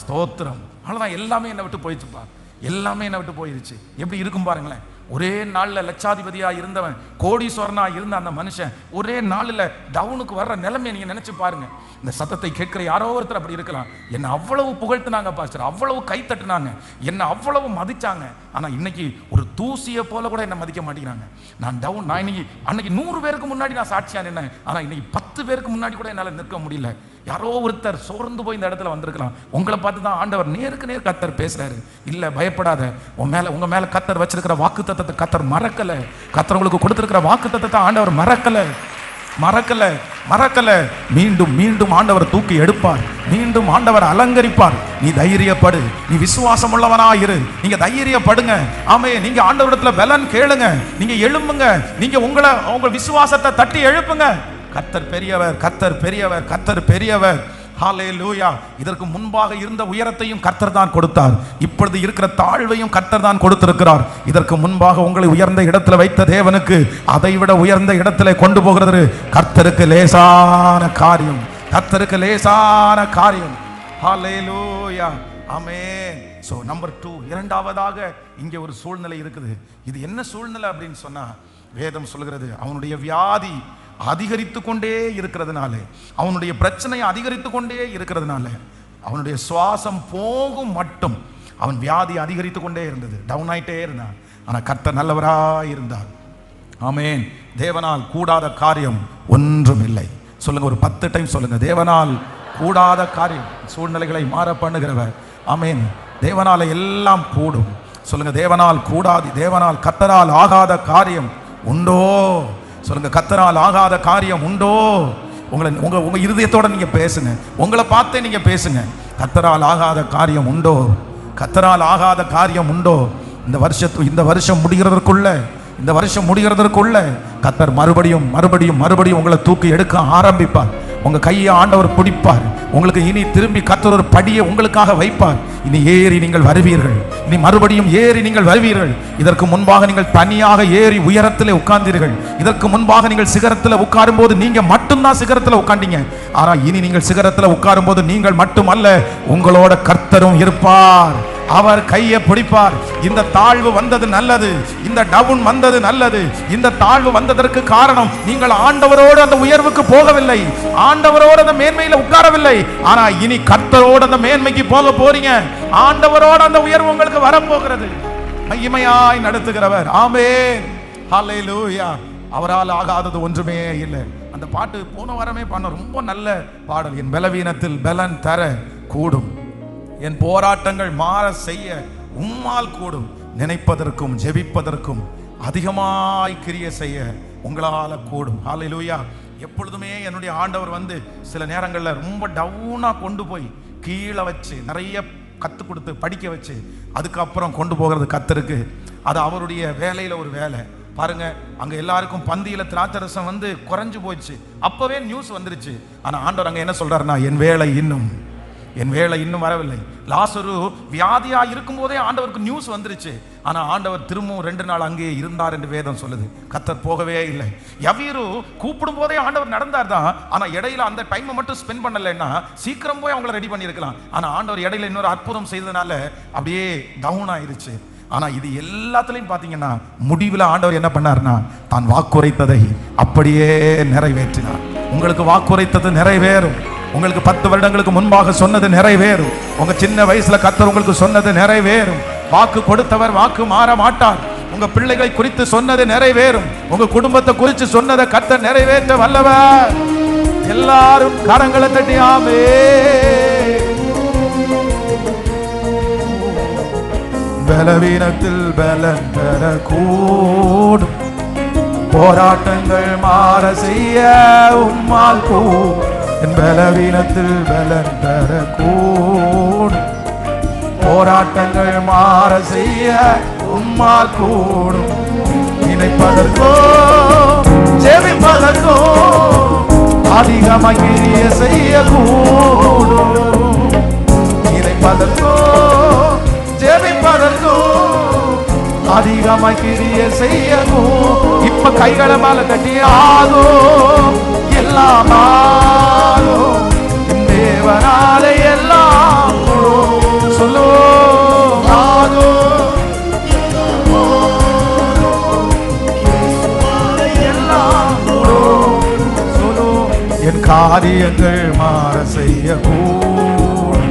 ஸ்தோத்திரம். அவ்வளவுதான், எல்லாமே என்னை விட்டு போயிடுச்சுப்பா, எல்லாமே என்னை விட்டு போயிருச்சு. எப்படி இருக்கும் பாருங்களேன். ஒரே நாளில் லட்சாதிபதியா இருந்தவன், கோடீஸ்வரனா இருந்த அந்த மனுஷன் ஒரே நாளில் டவுனுக்கு வர்ற நிலைமையை நீங்க நினைச்சு பாருங்க. இந்த சத்தத்தை கேட்கிற யாரோ ஒருத்தர் அப்படி இருக்கலாம். என்னை அவ்வளவு புகழ்த்தினாங்க பாஸ்டர், அவ்வளவு கை தட்டுனாங்க, என்னை அவ்வளவு மதிச்சாங்க, ஆனா இன்னைக்கு ஒரு தூசியை போல கூட என்னை மதிக்க மாட்டேங்கிறாங்க. நான் டவுன், நான் அன்னைக்கு 100 பேருக்கு முன்னாடி நான் சாட்சியா நின்னேன், ஆனா இன்னைக்கு 10 பேருக்கு முன்னாடி கூட என்னால் நிற்க முடியல. யாரோ ஒருத்தர் சோர்ந்து போய் இந்த இடத்துல வந்திருக்கலாம். உங்களை பார்த்து தான் ஆண்டவர் நேருக்கு நேர் கர்த்தர் பேசுறாரு. இல்ல பயப்படாத, உங்க மேல கர்த்தர் வச்சிருக்கிற வாக்குத்தத்தத்தை கர்த்தர் மறக்கல. கர்த்தர் உங்களுக்கு கொடுத்திருக்கிற வாக்குத்தத்தத்தை ஆண்டவர் மறக்கல. மீண்டும் ஆண்டவர் தூக்கி எடுப்பார், மீண்டும் ஆண்டவர் அலங்கரிப்பார். நீ தைரியப்படு, நீ விசுவாசம் உள்ளவனாயிரு, நீங்க தைரியப்படுங்க. ஆமே, நீங்க ஆண்டவரிடத்துல பலன் கேளுங்க, நீங்க எழும்புங்க, நீங்க உங்க விசுவாசத்தை தட்டி எழுப்புங்க. கர்த்தர் பெரியவர். ஹல்லேலூயா. இதற்கு முன்பாக இருந்த உயரத்தையும் கர்த்தர் தான் கொடுத்தார், இப்பொழுது இருக்கிற தாழ்வையும் கர்த்தர் தான் கொடுத்திருக்கிறார். இதற்கு முன்பாக உங்களை உயர்ந்த இடத்துல வைத்த தேவனுக்கு அதைவிட உயர்ந்த இடத்துல கொண்டு போகிறது கர்த்தருக்கு லேசான காரியம். ஹல்லேலூயா, ஆமென். சோ நம்பர் 2, இரண்டாவதாக இங்கே ஒரு சூழ்நிலை இருக்குது. இது என்ன சூழ்நிலை அப்படின்னு சொன்னா, வேதம் சொல்கிறது, அவனுடைய வியாதி அதிகரித்து கொண்டே இருக்கிறதுனால, அவனுடைய பிரச்சனை அதிகரித்து கொண்டே இருக்கிறதுனால, அவனுடைய சுவாசம் போகும் மட்டும் அவன் வியாதி அதிகரித்து கொண்டே இருந்தது, டவுன் ஆயிட்டே இருந்தான். ஆனால் கர்த்தர் நல்லவராய் இருந்தார். ஆமென். தேவனால் கூடாத காரியம் ஒன்றும் இல்லை. சொல்லுங்க, ஒரு 10 டைம் சொல்லுங்க, தேவனால் கூடாத காரியம். சூழ்நிலைகளை மாற பண்ணுகிறவர். ஆமென். தேவனால எல்லாம் கூடும். சொல்லுங்க, தேவனால் கூடாது, தேவனால் கர்த்தரால் ஆகாத காரியம் உண்டோ? சொல்லுங்க, கர்த்தரால் ஆகாத காரியம் உண்டோ? உங்க இருதயத்தோட நீங்க பேசுங்க, உங்களை பார்த்தே நீங்க பேசுங்க. கர்த்தரால் ஆகாத காரியம் உண்டோ? கர்த்தரால் ஆகாத காரியம் உண்டோ? இந்த வருஷம் முடிகிறதற்குள்ள கர்த்தர் மறுபடியும் உங்களை தூக்கி எடுக்க ஆரம்பிப்பார். உங்க கையை ஆண்டவர் பிடிப்பார். உங்களுக்கு இனி திரும்பி கர்த்தர் ஒரு படியை உங்களுக்காக வைப்பார். இனி ஏறி நீங்கள் வருவீர்கள். இனி மறுபடியும் ஏறி நீங்கள் வருவீர்கள். இதற்கு முன்பாக நீங்கள் தனியாக ஏறி உயரத்திலே உட்கார்ந்தீர்கள். இதற்கு முன்பாக நீங்கள் சிகரத்தில் உட்காரும் போது நீங்க மட்டும்தான் சிகரத்தில் உட்கார்ந்தீங்க. ஆனா இனி நீங்கள் சிகரத்தில் உட்காரும் போது நீங்கள் மட்டுமல்ல, உங்களோட கர்த்தரும் இருப்பார். அவர் கையை பிடிப்பார். இந்த தாழ்வு வந்தது நல்லது, இந்த டவுன் வந்தது நல்லது. இந்த தாழ்வு வந்ததற்கு காரணம் நீங்கள் ஆண்டவரோடு அந்த உயர்வுக்கு போகவில்லை, ஆண்டவரோடு அந்த மேன்மையில உட்காரவில்லை. ஆனா இனி கர்த்தரோடு அந்த மேன்மைக்கு போக போறீங்க. ஆண்டவரோடு அந்த உயர்வு உங்களுக்கு வரப்போகிறது. மகிமையாய் நடத்துகிறவர். ஆமென். ஹல்லேலூயா. அவரால் ஆகாதது ஒன்றுமே இல்லை. அந்த பாட்டு போன வாரமே பாடின ரொம்ப நல்ல பாடல். என் பலவீனத்தில் பலன் தர கூடும், என் போராட்டங்கள் மாற செய்ய உம்மால் கூடும், நினைப்பதற்கும் ஜெபிப்பதற்கும் அதிகமாய் கிரியை செய்ய உங்களால கூடும். ஹல்லேலூயா. எப்பொழுதுமே என்னுடைய ஆண்டவர் சில நேரங்களில் ரொம்ப டவுனா கொண்டு போய் கீழே வச்சு நிறைய கத்து கொடுத்து படிக்க வச்சு அதுக்கப்புறம் கொண்டு போகிறது கர்த்தருக்கு. அது அவருடைய வேலையில ஒரு வேலை. பாருங்க, அங்க எல்லாருக்கும் பந்தியில திராட்சரசம் குறைஞ்சு போயிடுச்சு. அப்பவே நியூஸ் வந்துருச்சு. ஆனா ஆண்டவர் அங்க என்ன சொல்றாருன்னா, என் வேலை இன்னும் வரவில்லை. லாசரு வியாதியா இருக்கும் போதே ஆண்டவருக்கு நியூஸ் வந்துருச்சு. ஆனா ஆண்டவர் திரும்பவும் 2 நாள் அங்கேயே இருந்தார் என்று வேதம் சொல்லுது. கர்த்தர் போகவே இல்லை. யவீரு கூப்பிடும் போதே ஆண்டவர் நடந்தார் தான். ஆனா இடையில அந்த டைமை மட்டும் ஸ்பெண்ட் பண்ணலைன்னா சீக்கிரம் போய் அவங்களை ரெடி பண்ணியிருக்கலாம். ஆனா ஆண்டவர் இடையில இன்னொரு அற்புதம் செய்ததுனால அப்படியே டவுன் ஆயிருச்சு. ஆனா இது எல்லாத்துலயும் பாத்தீங்கன்னா முடிவுல ஆண்டவர் என்ன பண்ணார்னா, தான் வாக்குரைத்ததை அப்படியே நிறைவேற்றினார். உங்களுக்கு வாக்குரைத்தது நிறைவேறும். உங்களுக்கு 10 வருடங்களுக்கு முன்பாக சொன்னது நிறைவேறும். உங்க சின்ன வயசுல கர்த்தர் உங்களுக்கு சொன்னது நிறைவேறும். வாக்கு கொடுத்தவர் வாக்கு மாற மாட்டார். உங்க பிள்ளைகளை குறித்து சொன்னது நிறைவேறும். உங்க குடும்பத்தை குறித்து சொன்னதை கர்த்தர் நிறைவேற்ற வல்லவர். எல்லாரும் கரங்களை தட்டி ஆமென். பலவீனத்தில் பலன் பெற கூடும், போராட்டங்கள் மாற செய்ய உம்மால் கூடும். என் பலவீனத்தில் பலன் பெற கூடும், போராட்டங்கள் மாற செய்ய உம்மால் கூடும். நினைப்பதற்கோ ஜெபிப்பதற்கோ அதிகமாக கிரியை செய்ய கூடும். நினைப்பதற்கோ ஜெபிப்பதற்கோ அதிகமாக கிரியை செய்ய கூடும். இப்ப கைகளை மேல கட்டி ஆகும் எல்லாம் ஆகும், தேவனாலே எல்லாம் சொல்லுவோம் ஆகும் எல்லாம் சொல்லுவோம். என் காரியங்கள் மாற செய்ய கூடும்,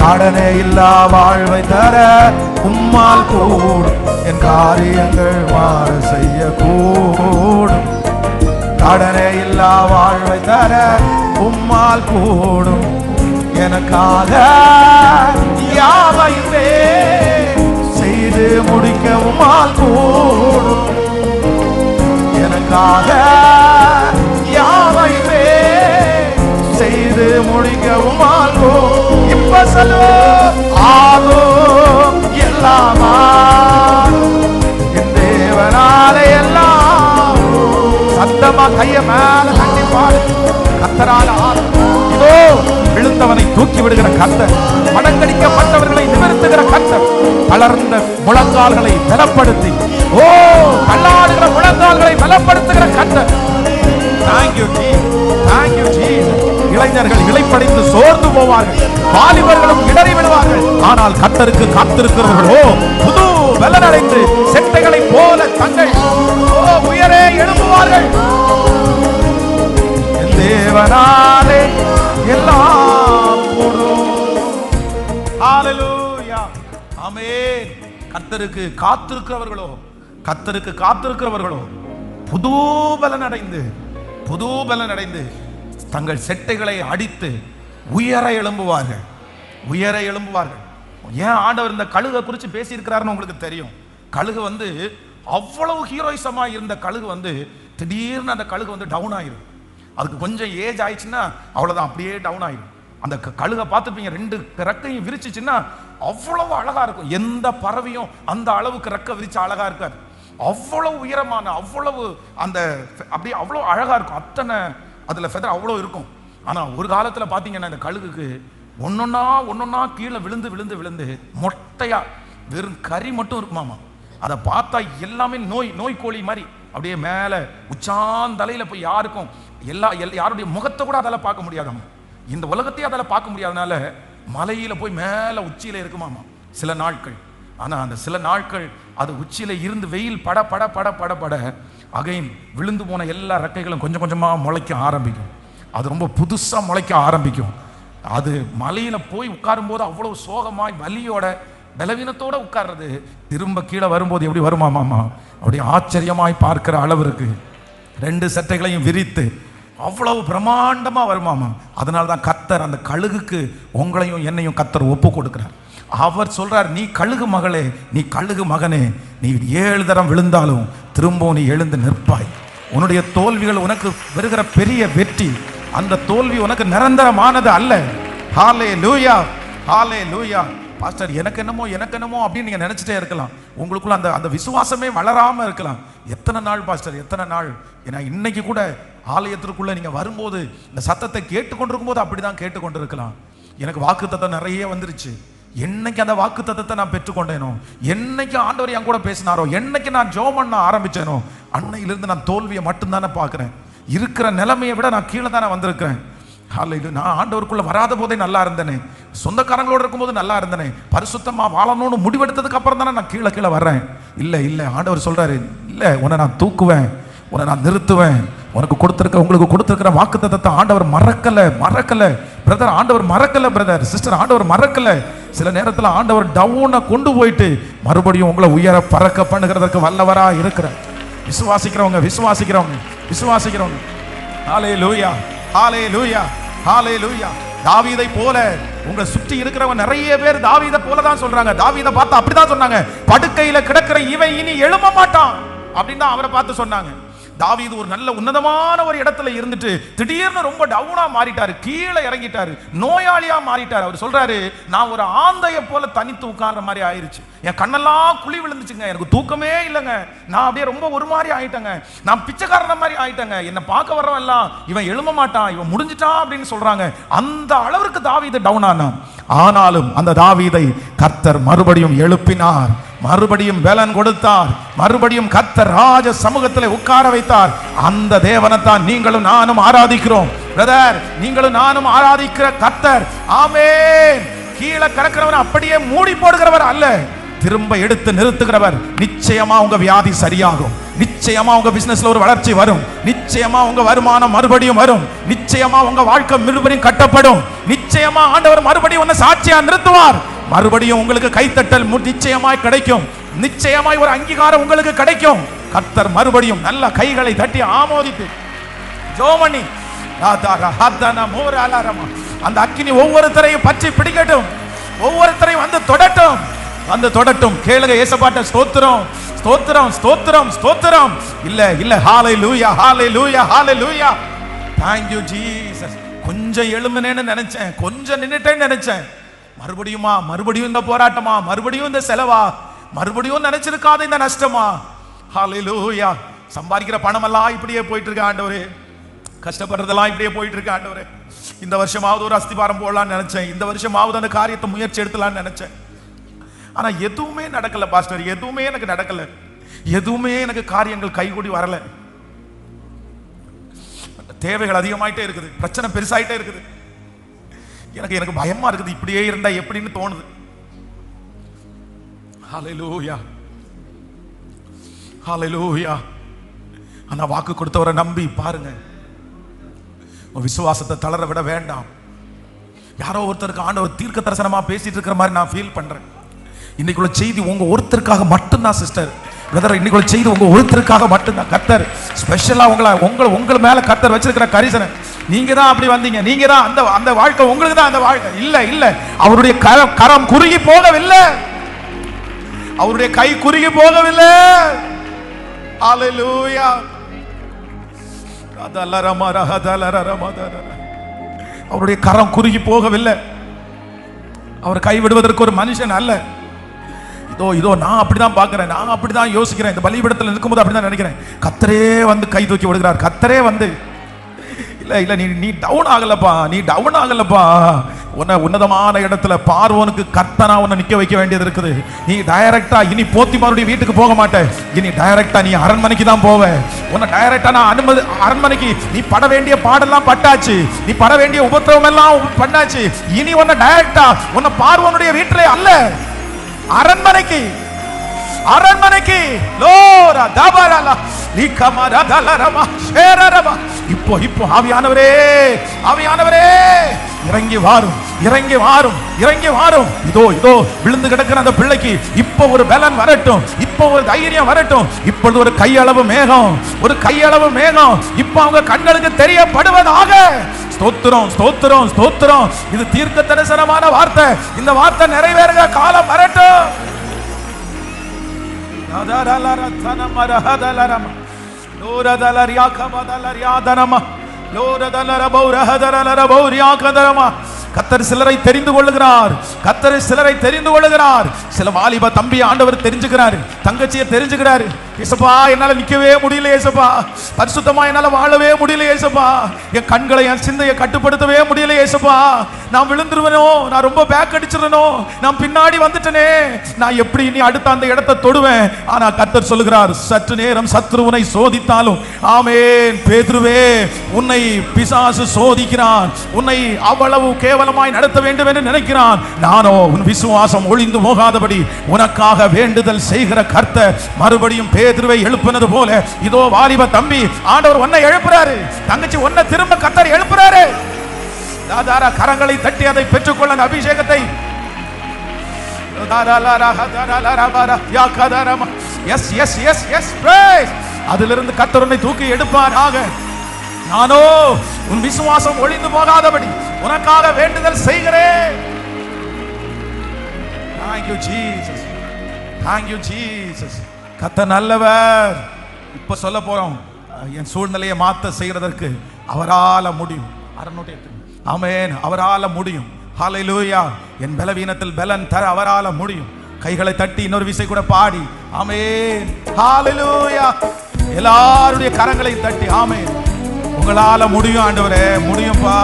கடனே இல்லா வாழ்வை தர உம்மால் கூடும். என் காரியங்கள் மாற செய்ய கூடும், கடனே இல்லா வாழ்வை தர உம்மால் கூடும். எனக்காக யாவையுமே செய்து முடிக்க உம்மால் கூடும். எனக்காக யாவையுமே செய்து முடிக்க உம்மால் கூடும். இப்ப சொல்லுவோம் ஆகும் எல்லாம் ஆகும், என் தேவனாலே எல்லாம். சத்தமா கைய மேல தட்டி பாடு. கர்த்தரால் ஆகும். இதோ விழுந்தவனை தூக்கி விடுகிற கர்த்தர், மடங்கடிக்கப்பட்டவர்களை நிமிர்த்துகிற கர்த்தர், தளர்ந்த முழங்கால்களை பலப்படுத்தி தள்ளாடுகிற முழங்கால்களை பலப்படுத்துகிற கர்த்தர். Thank you Jesus. இளைஞர்கள் இளைப்படைந்து சோர்ந்து போவார்கள், வாலிபர்களும் இடறி விடுவார்கள். ஆனால் கர்த்தருக்கு காத்திருக்கிறவர்களோ புது பலன் அடைந்து செட்டைகளை போல தங்கள் உயரே எழும்புவார்கள். தேவனாலே எல்லாம் கூடும். ஹல்லேலூயா. ஆமென். கர்த்தருக்கு காத்திருக்கிறவர்களோ, கர்த்தருக்கு காத்திருக்கிறவர்களோ புது பலன் அடைந்து தங்கள் செட்டைகளை அடித்து உயர எழும்புவார்கள், உயர எழும்புவார்கள். ஏன் ஆண்டவர் இந்த கழுகை குறித்து பேசியிருக்கிறாருன்னு உங்களுக்கு தெரியும். கழுகு அவ்வளவு ஹீரோயிசமா இருந்த கழுகு திடீர்னு அந்த கழுகு டவுன் ஆயிரும். அதுக்கு கொஞ்சம் ஏஜ் ஆயிடுச்சுன்னா அவ்வளவுதான், அப்படியே டவுன் ஆயிடும். அந்த கழுகை பார்த்துப்பீங்க, 2 ரெக்கையும் விரிச்சிச்சுன்னா அவ்வளவு அழகா இருக்கும். எந்த பறவையும் அந்த அளவுக்கு ரெக்கை விரிச்சு அழகா இருக்காது. அவ்வளவு உயரமான, அவ்வளவு அந்த அப்படியே அவ்வளவு அழகா இருக்கும். அத்தனை அதுல ஃபெதர் அவ்வளவு இருக்கும். ஆனா ஒரு காலத்துல பாத்தீங்கன்னா இந்த கழுகுக்கு ஒன்னொன்னா கீழே விழுந்து விழுந்து விழுந்து மொட்டையா வெறும் கறி மட்டும் இருக்குமாமா. அதை பார்த்தா எல்லாமே நோய் கோழி மாதிரி அப்படியே மேல உச்சாந்தலையில போய் யாருக்கும் யாருடைய முகத்தை கூட அதால பார்க்க முடியாதாமா. இந்த உலகத்தையும் அதால பார்க்க முடியாதனால மலையில போய் மேல உச்சியில இருக்குமாமா சில நாட்கள். ஆனா அந்த சில நாட்கள் அது உச்சியில இருந்து வெயில் பட பட பட பட பட அகைன் விழுந்து போன எல்லா ரெக்கைகளும் கொஞ்சம் கொஞ்சமா முளைக்க ஆரம்பிக்கும். அது ரொம்ப புதுசா முளைக்க ஆரம்பிக்கும். அது மலையில போய் உட்காரும் போது அவ்வளவு சோகமாய் வலியோட பலவீனத்தோட உட்கார்றது, திரும்ப கீழே வரும்போது எப்படி வருமாமா, அப்படி ஆச்சரியமாய் பார்க்கிற அளவு இருக்கு. 2 சட்டைகளையும் விரித்து அவ்வளவு பிரமாண்டமா வருமாமா. அதனால தான் கர்த்தர் அந்த கழுகுக்கு உங்களையும் என்னையும் கர்த்தர் ஒப்பு கொடுக்கிறார். அவர் சொல்றார், நீ கழுகு மகளே, நீ கழுகு மகனே, நீ 7 தரம் விழுந்தாலும் திரும்பவும் நீ எழுந்து நிற்பாய். உன்னுடைய தோல்விகள் உனக்கு வருகிற பெரிய வெற்றி. அந்த தோல்வி உனக்கு நிரந்தரமானது அல்ல. ஹல்லேலூயா, ஹல்லேலூயா. பாஸ்டர் எனக்கு என்னமோ அப்படின்னு நீங்க நினைச்சிட்டே இருக்கலாம். உங்களுக்குள்ள அந்த விசுவாசமே வளராம இருக்கலாம். எத்தனை நாள் பாஸ்டர், எத்தனை நாள்? ஏன்னா இன்னைக்கு கூட ஆலயத்திற்குள்ள நீங்க வரும்போது இந்த சத்தத்தை கேட்டுக்கொண்டிருக்கும் போது அப்படிதான் கேட்டுக்கொண்டிருக்கலாம். எனக்கு வாக்குத்தத்தம் நிறைய வந்துருச்சு. என்னைக்கு அந்த வாக்குத்தத்தத்தை நான் பெற்றுக்கொண்டேனோ, என்னைக்கு ஆண்டவர் என் கூட பேசினாரோ, என்னைக்கு நான் ஜெபம் பண்ண ஆரம்பிச்சேனோ, அன்னையிலிருந்து நான் தோல்வியை மட்டும்தானே பார்க்கிறேன். இருக்கிற நிலைமையை விட நான் கீழே தானே வந்திருக்கிறேன். நான் ஆண்டவருக்குள்ள வராத போதே நல்லா இருந்தேனே, சொந்தக்காரங்களோட இருக்கும்போது நல்லா இருந்தேனே, பரிசுத்தமா வாழணும்னு முடிவெடுத்ததுக்கு அப்புறம் தானே நான் கீழே வர்றேன். இல்லை ஆண்டவர் சொல்றாரு, இல்லை உன்னை நான் தூக்குவேன், உன்னை நான் நிறுத்துவேன். உங்களுக்கு கொடுத்திருக்கிற வாக்குத்தத்தத்தை ஆண்டவர் மறக்கல பிரதர், ஆண்டவர் மறக்கல பிரதர் சிஸ்டர், ஆண்டவர் மறக்கல. சில நேரத்தில் ஆண்டவர் டவுனை கொண்டு போயிட்டு மறுபடியும் உங்களை உயர பறக்க பண்ணுகிறதற்கு வல்லவரா இருக்கிறார். விசுவாசிக்கிறவங்க ஹல்லேலூயா, ஹல்லேலூயா, ஹல்லேலூயா. தாவீதை போல உங்க சுற்றி இருக்கிறவங்க நிறைய பேர் தாவீதை போல தான் சொல்றாங்க. தாவீதை பார்த்து அப்படிதான் சொன்னாங்க, படுக்கையில கிடக்கிற இவன் இனி எழும்ப மாட்டான் அப்படின்னு தான் அவரை பார்த்து சொன்னாங்க. தாவீது ஒரு நல்ல உன்னதமான ஒரு இடத்துல இருந்துட்டு திடீர்னு ரொம்ப டவுனா மாறிட்டாரு, கீழே இறங்கிட்டாரு, நோயாளியா மாறிட்டாரு. அவர் சொல்றாரு, நான் ஒரு ஆந்தைய போல தனித்து உட்கார்ற மாதிரி ஆயிருச்சு, என் கண்ணெல்லாம் குழி விழுந்துச்சுங்க, எனக்கு தூக்கமே இல்லைங்க, நான் அப்படியே ரொம்ப ஒரு மாதிரி ஆயிட்டேங்க, நான் பிச்சைக்காரன மாதிரி ஆயிட்டேங்க, என்னை பார்க்க வர்றவன் எல்லாம் இவன் எழும்ப மாட்டான், இவன் முடிஞ்சிட்டான் அப்படின்னு சொல்றாங்க. அந்த அளவிற்கு தாவீது டவுன் ஆனான். ஆனாலும் அந்த தாவீதை கர்த்தர் மறுபடியும் எழுப்பினார், மறுபடியும் பலன் கொடுத்தார், மறுபடியும் கர்த்தர் ராஜ சமூகத்தில் உட்கார வைத்தார். அந்த தேவனைத்தான் நீங்களும் நானும் ஆராதிக்கிறோம் பிரதர், நீங்களும் நானும் ஆராதிக்கிற கர்த்தர். ஆமென். கீழே கிடக்கிறவன் அப்படியே மூடி போடுகிறவர் அல்ல, திரும்ப எடுத்து நிறுத்துகிறவர். நிச்சயமா உங்க வியாதி சரியாகும், நிச்சயமா உங்க பிசினஸ்ல ஒரு வளர்ச்சி வரும், நிச்சயமா உங்க வருமானம் மறுபடியும் வரும், நிச்சயமா உங்க வாழ்க்கை மறுபடியும் கட்டப்படும், நிச்சயமா ஆண்டவர் மறுபடியும் உன்னை சாட்சியா நிறுத்துவார், மறுபடியும் உங்களுக்கு கைத்தட்டல் நிச்சயமாய் கிடைக்கும், நிச்சயமாய் ஒரு அங்கீகாரம் உங்களுக்கு கிடைக்கும். கர்த்தர் மறுபடியும் நல்ல கைகளை தட்டி ஆமோதித்து ஜோமணி அந்த அக்கினி ஒவ்வொருத்தரையும் பற்றி பிடிக்கட்டும், ஒவ்வொருத்தரையும் வந்து தொடட்டும். கேளுங்க ஏசப்பாட்ட, ஸ்தோத்திரம் ஸ்தோத்திரம் ஸ்தோத்திரம் ஸ்தோத்திரம். இல்ல ஹல்லேலூயா ஹல்லேலூயா ஹல்லேலூயா. Thank you Jesus. கொஞ்சம் எழும்புனேன்னு நினைச்சேன், கொஞ்சம் நின்னுட்டேன்னு நினைச்சேன், மறுபடியும் இந்த போராட்டமா, மறுபடியும் இந்த செலவா, மறுபடியும் நினைச்சிருக்காத இந்த நஷ்டமா. ஹல்லேலூயா. சம்பாதிக்கிற பணமெல்லாம் இப்படியே போயிட்டு இருக்கு ஆண்டவரே, கஷ்டப்படுறதெல்லாம் இப்படியே போயிட்டு இருக்கு ஆண்டவரே. இந்த வருஷமாவது ஒரு அஸ்திபாரம் போடலான்னு நினைச்சேன், இந்த வருஷமாவது அந்த காரியத்தை முயற்சி எடுத்துலான்னு நினைச்சேன். ஆனா எதுவுமே நடக்கல பாஸ்டர், எதுவுமே எனக்கு நடக்கல, எதுவுமே எனக்கு காரியங்கள் கைகூடி வரல. தேவைகள் அதிகமாயிட்டே இருக்குது, பிரச்சனை பெருசாயிட்டே இருக்குது, எனக்கு பயமா இருக்குது, இப்படியே இருந்தா எப்படின்னு தோணுது. ஹல்லேலூயா ஹல்லேலூயா. ஆனா வாக்கு கொடுத்தவரை நம்பி பாருங்க, விசுவாசத்தை தளர விட வேண்டாம். யாரோ ஒருத்தருக்கு ஆண்டவர் தீர்க்க தரிசனமா பேசிட்டு இருக்கிற மாதிரி நான் ஃபீல் பண்றேன். இன்னைக்குள்ள செய்தி உங்க ஒருத்தருக்காக மட்டும்தான் சிஸ்டர் பிரதர். இன்னைக்குள்ள செய்தி உங்க ஒருத்தருக்காக மட்டும்தான். கர்த்தர் ஸ்பெஷலா உங்களை மேல கர்த்தர் வச்சிருக்கிற கரிசனை. நீங்க தான் அப்படி வந்தீங்க, நீங்க தான் அந்த வாழ்க்கை உங்களுக்கு தான் அந்த வாழ்க்கை. இல்ல இல்ல, அவருடைய கரம் குறுகி போகவில்லை, அவருடைய கை குறுகி போகவில்லை. ஹல்லேலூயா. அவருடைய கரம் குறுகி போகவில்லை. அவர் கைவிடுவதற்கு ஒரு மனுஷன் அல்ல. இதோ நான் அப்படிதான் பார்க்கிறேன், நான் அப்படிதான் யோசிக்கிறேன். இந்த பலிபீடத்தில் இருக்கும்போது அப்படிதான் நினைக்கிறேன். கர்த்தரே வந்து கை தூக்கி விடுகிறார். கர்த்தரே வந்து இல்ல நீ டவுன் ஆகலப்பா, நீ டவுன் ஆகலப்பா. உன்னை உன்னதமான இடத்துல பார்வோனுக்கு கர்த்தனா உன்னை நிக்க வைக்க வேண்டியது இருக்குது. நீ டைரக்டா இனி போத்திமாருடைய வீட்டுக்கு போக மாட்டேன். இனி டைரக்டா நீ அரண்மனைக்கு தான் போவ. உன்னை டைரக்டா நான் அரண்மனைக்கு நீ பட வேண்டிய பாடெல்லாம் பட்டாச்சு, நீ பட வேண்டிய உபத்திரவம் எல்லாம் பண்ணாச்சு. இனி உன்னை டைரக்டா உன்னை பார்வோனுடைய வீட்டிலே அல்ல, அரண்மனைக்கு அரண்மனைக்கு லோரா தபரலா லிகமரா தலரமா ஷேரரமா. இப்போ ஆவியானவரே, ஆவியானவரே இறங்கி வாரும், இறங்கி வாரும், இறங்கி வாரும். இதோ விழுந்து கிடக்கிற அந்த பிள்ளைக்கு இப்போ ஒரு பலன் வரட்டும், இப்போ ஒரு தைரியம் வரட்டும். இப்பொழுது ஒரு கையளவு மேகம், ஒரு கையளவு மேகம் இப்போ அவங்க கண்களுக்கு தெரியப்படுவதாக. ஸ்தோத்திரம், ஸ்தோத்திரம், ஸ்தோத்திரம். இது தீர்க்க தரிசனமான வார்த்தை. இந்த வார்த்தை நிறைவேறுகிற காலம் வரட்டும். கர்த்தர் சிலரை தெரிந்து கொள்ளுகிறார், கர்த்தர் சிலரை தெரிந்து கொள்ளுகிறார். சில வாலிப தம்பி ஆண்டவர் தெரிஞ்சுக்கிறாரு, தங்கச்சியை தெரிஞ்சுக்கிறாரு. ஏசப்பா என்னால நிக்கவே முடியல, ஏசப்பா பரிசுத்தமா என்னால வாழவே முடியல, ஏசப்பா என் கண்களை என் சிந்தையை கட்டுப்படுத்தவே முடியல, ஏசப்பா நான் விழுந்துருவனோ, நான் ரொம்ப பேக் அடிச்சிடனோ, நான் பின்னாடி வந்துட்டனே, நான் எப்படி நீ அடுத்த அந்த இடத்தை தொடுவேன். ஆனா கர்த்தர் சொல்லுகிறார், சற்று நேரம் சத்ருவனை சோதித்தாலும் ஆமென் பேதுருவே உன்னை பிசாசு சோதிக்கிறான், உன்னை அவ்வளவு கேவலமாய் நடத்த வேண்டும் என்று நினைக்கிறான். நானோ உன் விசுவாசம் ஒளிந்து போகாதபடி உனக்காக வேண்டுதல் செய்கிற கர்த்தர் மறுபடியும் பேதுருவை எழுப்பினது போல இதோ வாலிப தம்பி ஆண்டவர் உன்னை எழுப்புறாரு, தங்கச்சி உன்னை திரும்ப கர்த்தர் எழுப்புறாரு. தாதாரா கரங்களை தட்டி அதை பெற்றுக்கொள்ள அபிஷேகத்தை. அதிலிருந்து கர்த்தர் உன்னை தூக்கி எடுப்பாராக. நானோ உன் விசுவாசம் ஒளிந்து போகாதபடி உனக்காக வேண்டுதல் செய்கிறேன். Thank you Jesus, thank you Jesus. கர்த்தர் நல்லவர். இப்ப சொல்ல போறோம், என் சூழ்நிலையை மாத்த செய்யறதற்கு அவரால முடியும். ஆமென், அவரால முடியும். ஹல்லேலூயா. என் பலவீனத்தில் பலன் தர அவரால முடியும். கைகளை தட்டி இன்னொரு விசை கூட பாடி ஆமென், ஹல்லேலூயா. எல்லாருடைய கரங்களை தட்டி ஆமென். உங்களால முடியும் ஆண்டவரே, முடியும்பா.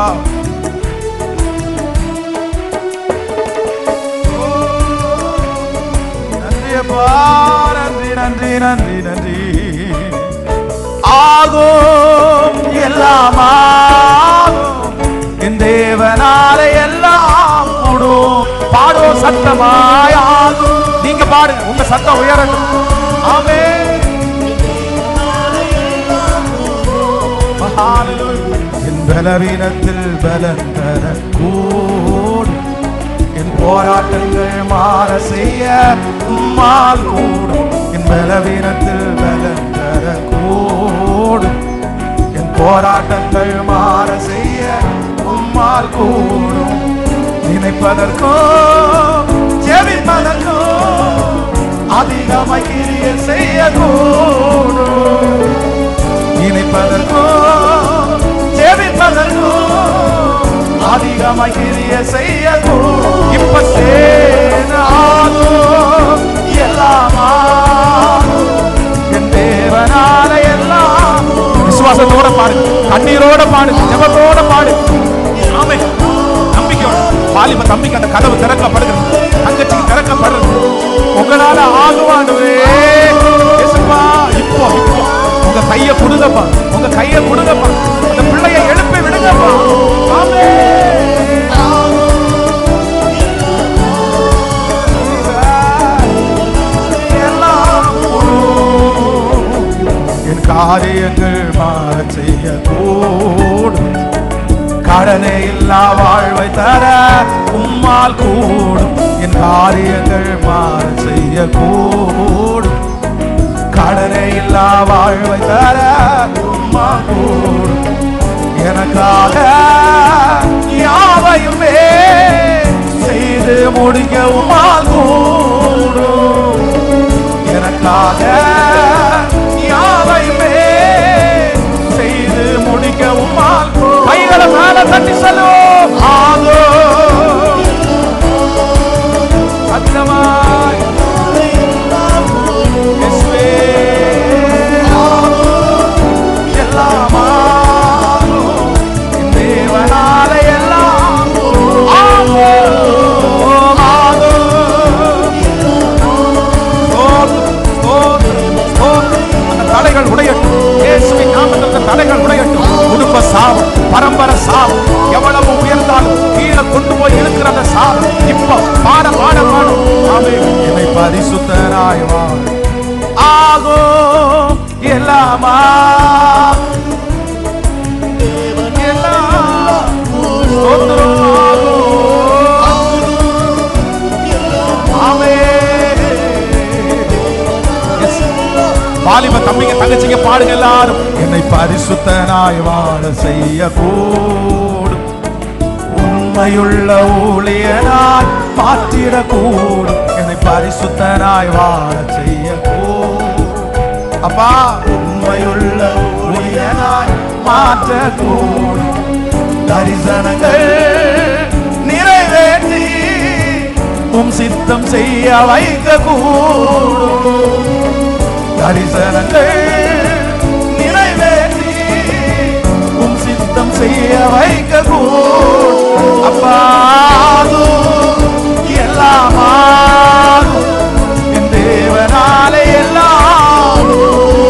நன்றி நன்றி நன்றி நன்றி. ஆகும் எல்லாம் ஆகும், என் தேவனால எல்லாம் கூடும். பாடும் சத்தமாய் ஆகும். நீங்க பாடுங்க, உங்க சத்தம் உயரட்டும். ஆமென். என் பலவீனத்தில் பலன் தர கூடும், என் போராட்டங்கள் மாற செய்ய உம்மால் கூடும். என் பலவீனத்தில் பலன் தர கூடும், என் போராட்டங்கள் மாற செய்ய உம்மால் கூடும். நினைப்பதற்கும் ஜெபிப்பதற்கும் அதிகமாய் கிரியை செய்ய கூடும். நினைப்பதற்கும் ஜெபிப்பதற்கும் அதிகமாய் கிரியை செய்ய கூடும். இப்ப சேனாலும் எல்லாம் என் தேவனால எல்லாம். விசுவாசத்தோட பாடு, கண்ணீரோட பாடு, ஜெபத்தோட பாடு. ஆமென். நம்பிக்கையோட வாலிப தம்பிக்கு அந்த கதவு திறக்கப்படுகிறது, தங்கச்சிக்கு திறக்கப்படுறது. உங்களால ஆகுவானுவே இயேசுவா. இப்போ உங்க கையை கொடுங்கப்பா, உங்க கையை கொடுங்கப்பா, அந்த பிள்ளையை எழுப்பி விடுங்கப்பா. என் காரியங்கள் மாற செய்ய கூடும், கடனே இல்லா வாழ்வை தர உம்மால் கூடும், என் காரியங்கள் மாற செய்ய கூடும். கடனே இல்லா வாழ்வை தர உம்மால் கூடும், எனக்காக யாவையுமே செய்து முடிக்க உம்மால் கூடும். எனக்காக யாவையுமே செய்து முடிக்க உம்மால் கூடும். கைகளை மேல தட்டி சொல்லுவோம். ஆகோ சத்தமாய் இயேசுவே எல்லாமாகும், என் தேவனாலே எல்லாம் ஆகும். அந்த தடைகள் உடையட்டும், இயேசுவின் நாமத்தில் தடைகள் உடையட்டும். குடும்ப சாவு, பரம்பரை சாவு, எவ்வளவு உயர்ந்தாலும் கீழே கொண்டு போய் இருக்கிற அந்த சாவு இப்ப பாட பாட பாடும். என்னை பரிசுத்தராய் ஆகும் எல்லாமா வாலிப தம்பிங்க தங்கச்சிங்க பாடுங்க எல்லாரும். என்னை பரிசுத்தனாய் வாழ செய்ய கூடும், உண்மையுள்ள ஊழியனாய் மாற்றிட கூடும். என்னை பரிசுத்தனாய் வாழ செய்ய கூடும். அப்பா உண்மையுள்ள ஊழியனாய் மாற்ற கூடும். தரிசனங்கள் நிறைவேற்றி உம் சித்தம் செய்ய வைக்க கூடும். தரிசனங்கள் நிறைவேற்றி உம் சித்தம் செய்ய வைக்க கூடும். அப்பா எல்லாமாகும், என் தேவனாலே எல்லாம்.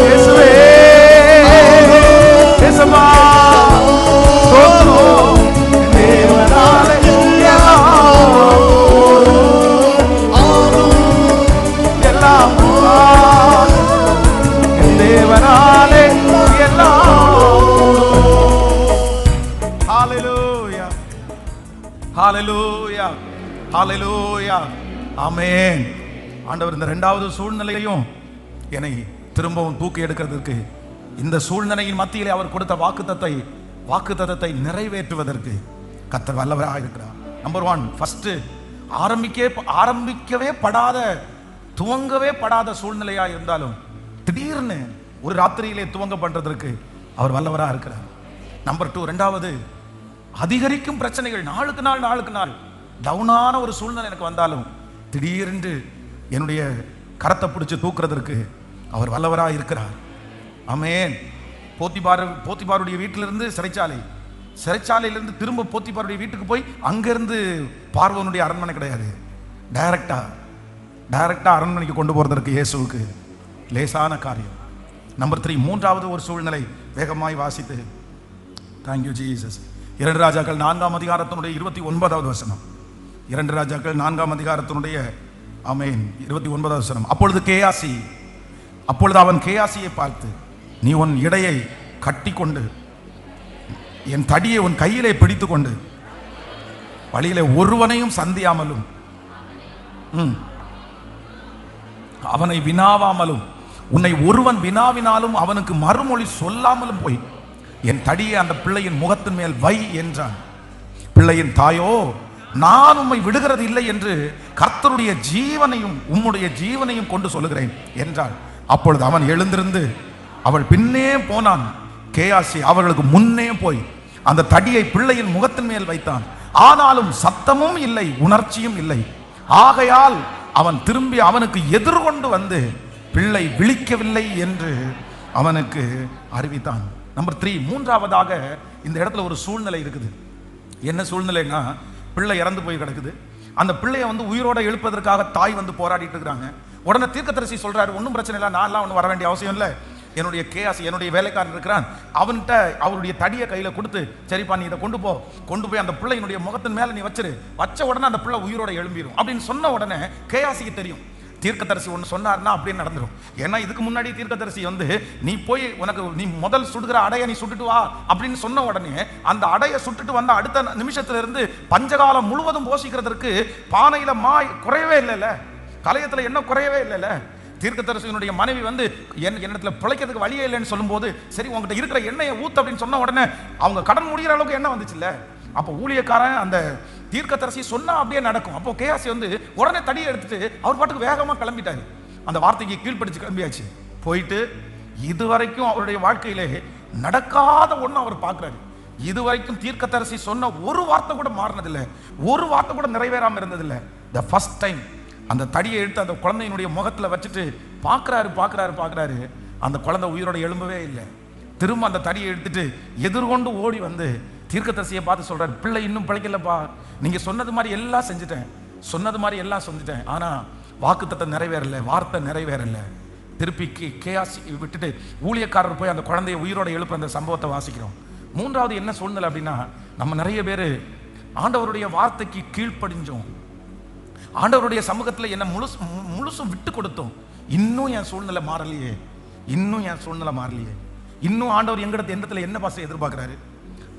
இயேசுவே இயேசுவா ஸ்தோத்திரம், என் தேவனாலே எல்லாம் தேவனாலே எல்லாம். ஹalleluya ஹalleluya ஹalleluya ஆமென். ஆண்டவர் இந்த இரண்டாவது சூழ்நிலையையும் என்னை திரும்பவும் தூக்கி எடுக்கிறதுக்கு, இந்த சூழ்நிலையின் மத்தியிலே அவர் கொடுத்த வாக்குத்தத்தத்தை நிறைவேற்றுவதற்கு கர்த்தர் வல்லவராக இருக்கிறார். நம்பர் 1, ஃபர்ஸ்ட் ஆரம்பிக்கவே படாத, துவங்கவே படாத சூழ்நிலையா இருந்தாலும் திடீர்னு ஒரு ராத்திரியிலே துவங்க பண்றதற்கு அவர் வல்லவரா இருக்கிறார். நம்பர் 2, இரண்டாவது, அதிகரிக்கும் பிரச்சனைகள், நாளுக்கு நாள் டவுனான ஒரு சூழ்நிலை எனக்கு வந்தாலும் திடீரென்று என்னுடைய கரத்தை பிடிச்சு தூக்குறதற்கு அவர் வல்லவரா இருக்கிறார். ஆமென். போத்திபாருடைய வீட்டிலிருந்து சிறைச்சாலையிலிருந்து திரும்ப போத்திபாருடைய வீட்டுக்கு போய் அங்கிருந்து பார்வோனுடைய அரண்மனை கிடையாது, டைரக்டா அரண்மனைக்கு கொண்டு போறதற்கு இயேசுவுக்கு லேசான காரியம். நம்பர் 3, மூன்றாவது ஒரு சூழ்நிலை வேகமாய் வாசித்து. Thank you Jesus. 2 ராஜாக்கள் 4ஆம் அதிகாரத்தினுடைய 29வது வசனம். 2 ராஜாக்கள் 4ஆம் அதிகாரத்தினுடைய ஆமென் 29வது வசனம். அப்பொழுது அவன் கேயாசியை பார்த்து, நீ உன் இடையை கட்டி கொண்டு என் தடியை உன் கையிலே பிடித்து கொண்டு வழியிலே ஒருவனையும் சந்தியாமலும் அவனை வினாவாமலும் உன்னை ஒருவன் வினாவினாலும் அவனுக்கு மறுமொழி சொல்லாமலும் போய் என் தடியை அந்த பிள்ளையின் முகத்தின் மேல் வை என்றான். பிள்ளையின் தாயோ, நான் உம்மை விடுகிறது இல்லை என்று கர்த்தருடைய ஜீவனையும் உம்முடைய ஜீவனையும் கொண்டு சொல்லுகிறேன் என்றாள். அப்பொழுது அவன் எழுந்திருந்து அவள் பின்னே போனான். கேயாசி அவர்களுக்கு முன்னே போய் அந்த தடியை பிள்ளையின் முகத்தின் மேல் வைத்தான். ஆனாலும் சத்தமும் இல்லை, உணர்ச்சியும் இல்லை. ஆகையால் அவன் திரும்பி அவனுக்கு எதிர்கொண்டு வந்து பிள்ளை விழிக்கவில்லை என்று அவனுக்கு அறிவித்தான். நம்பர் 3, மூன்றாவதாக இந்த இடத்துல ஒரு சூழ்நிலை இருக்குது. என்ன சூழ்நிலைன்னா, பிள்ளை இறந்து போய் கிடக்குது. அந்த பிள்ளையை உயிரோட எழுப்பதற்காக தாய் போராடிட்டு இருக்கிறாங்க. உடனே தீர்க்கதரிசி சொல்றாரு, ஒன்றும் பிரச்சனை இல்லை, நான்லாம் ஒன்றும் வர வேண்டிய அவசியம் இல்லை, என்னுடைய கேயாசி என்னுடைய வேலைக்காரன் இருக்கிறான், அவன்கிட்ட அவருடைய தடியை கையில கொடுத்து, சரிப்பா நீ இதை கொண்டு போய் அந்த பிள்ளையினுடைய முகத்தின் மேல நீ வச்சிரு, வச்ச உடனே அந்த பிள்ளை உயிரோட எழும்பிடும் அப்படின்னு சொன்ன உடனே கேயாசிக்கு தெரியும், தீர்க்கதரிசி ஒன்று சொன்னார்னா அப்படியே நடந்துடும். ஏன்னா இதுக்கு முன்னாடி தீர்க்கதரிசி நீ போய் நீ முதல் சுடுகிற அடைய நீ சுட்டுட்டு வா அப்படின்னு சொன்ன உடனே அந்த அடைய சுட்டுட்டு வந்த அடுத்த நிமிஷத்துல இருந்து பஞ்சகாலம் முழுவதும் போஷிக்கிறதுக்கு பானையில குறையவே இல்லைல்ல, கலையத்துல என்ன குறையவே இல்லைல்ல. தீர்க்கதரிசியினுடைய மனைவி என்னிடத்துல பிழைக்கிறதுக்கு வழியே இல்லைன்னு சொல்லும்போது, சரி உங்ககிட்ட இருக்கிற எண்ணெயை ஊத்து அப்படின்னு சொன்ன உடனே அவங்க கடன் முடிகிற அளவுக்கு எண்ணெய் வந்துச்சுல்ல. அப்போ ஊழியக்காரன் அந்த தீர்க்கதரிசி சொன்னா அப்படியே நடக்கும். அப்போ கேயாசி உடனே தடியை எடுத்துட்டு அவர் பாட்டுக்கு வேகமா கிளம்பிட்டாரு. அந்த வார்த்தைக்கு கீழ்ப்படிச்சு கிளம்பியாச்சு. போயிட்டு இதுவரைக்கும் அவருடைய வாழ்க்கையிலே நடக்காத ஒண்ணு அவர் பார்க்கிறாரு. இதுவரைக்கும் தீர்க்கதரிசி சொன்ன ஒரு வார்த்தை கூட மாறினதில்லை, ஒரு வார்த்தை கூட நிறைவேறாம இருந்ததில்லை. த ஃபர்ஸ்ட் டைம் அந்த தடியை எடுத்து அந்த குழந்தையினுடைய முகத்துல வச்சுட்டு பார்க்கிறாரு. அந்த குழந்தை உயிரோட எழும்பவே இல்லை. திரும்ப அந்த தடியை எடுத்துட்டு எதிர்கொண்டு ஓடி தீர்க்கதரிசியை பார்த்து சொல்றாரு, பிள்ளை இன்னும் பிழைக்கலப்பா, நீங்க சொன்னது மாதிரி எல்லாம் செஞ்சுட்டேன், ஆனா வாக்குத்தத்தம் நிறைவேறல, வார்த்தை நிறைவேறல. திருப்பி கேயாசி விட்டுட்டு ஊழியக்காரர் போய் அந்த குழந்தையை உயிரோட எழுப்புற அந்த சம்பவத்தை வாசிக்கிறோம். மூன்றாவது என்ன சூழ்நிலை அப்படின்னா, நம்ம நிறைய பேர் ஆண்டவருடைய வார்த்தைக்கு கீழ்ப்படிஞ்சோம், ஆண்டவருடைய சமூகத்தில் என்ன முழுசும் விட்டு கொடுத்தோம். இன்னும் என் சூழ்நிலை மாறலையே, இன்னும் ஆண்டவர் எங்கிட்ட என்ன பாச எதிர்பார்க்கிறாரு,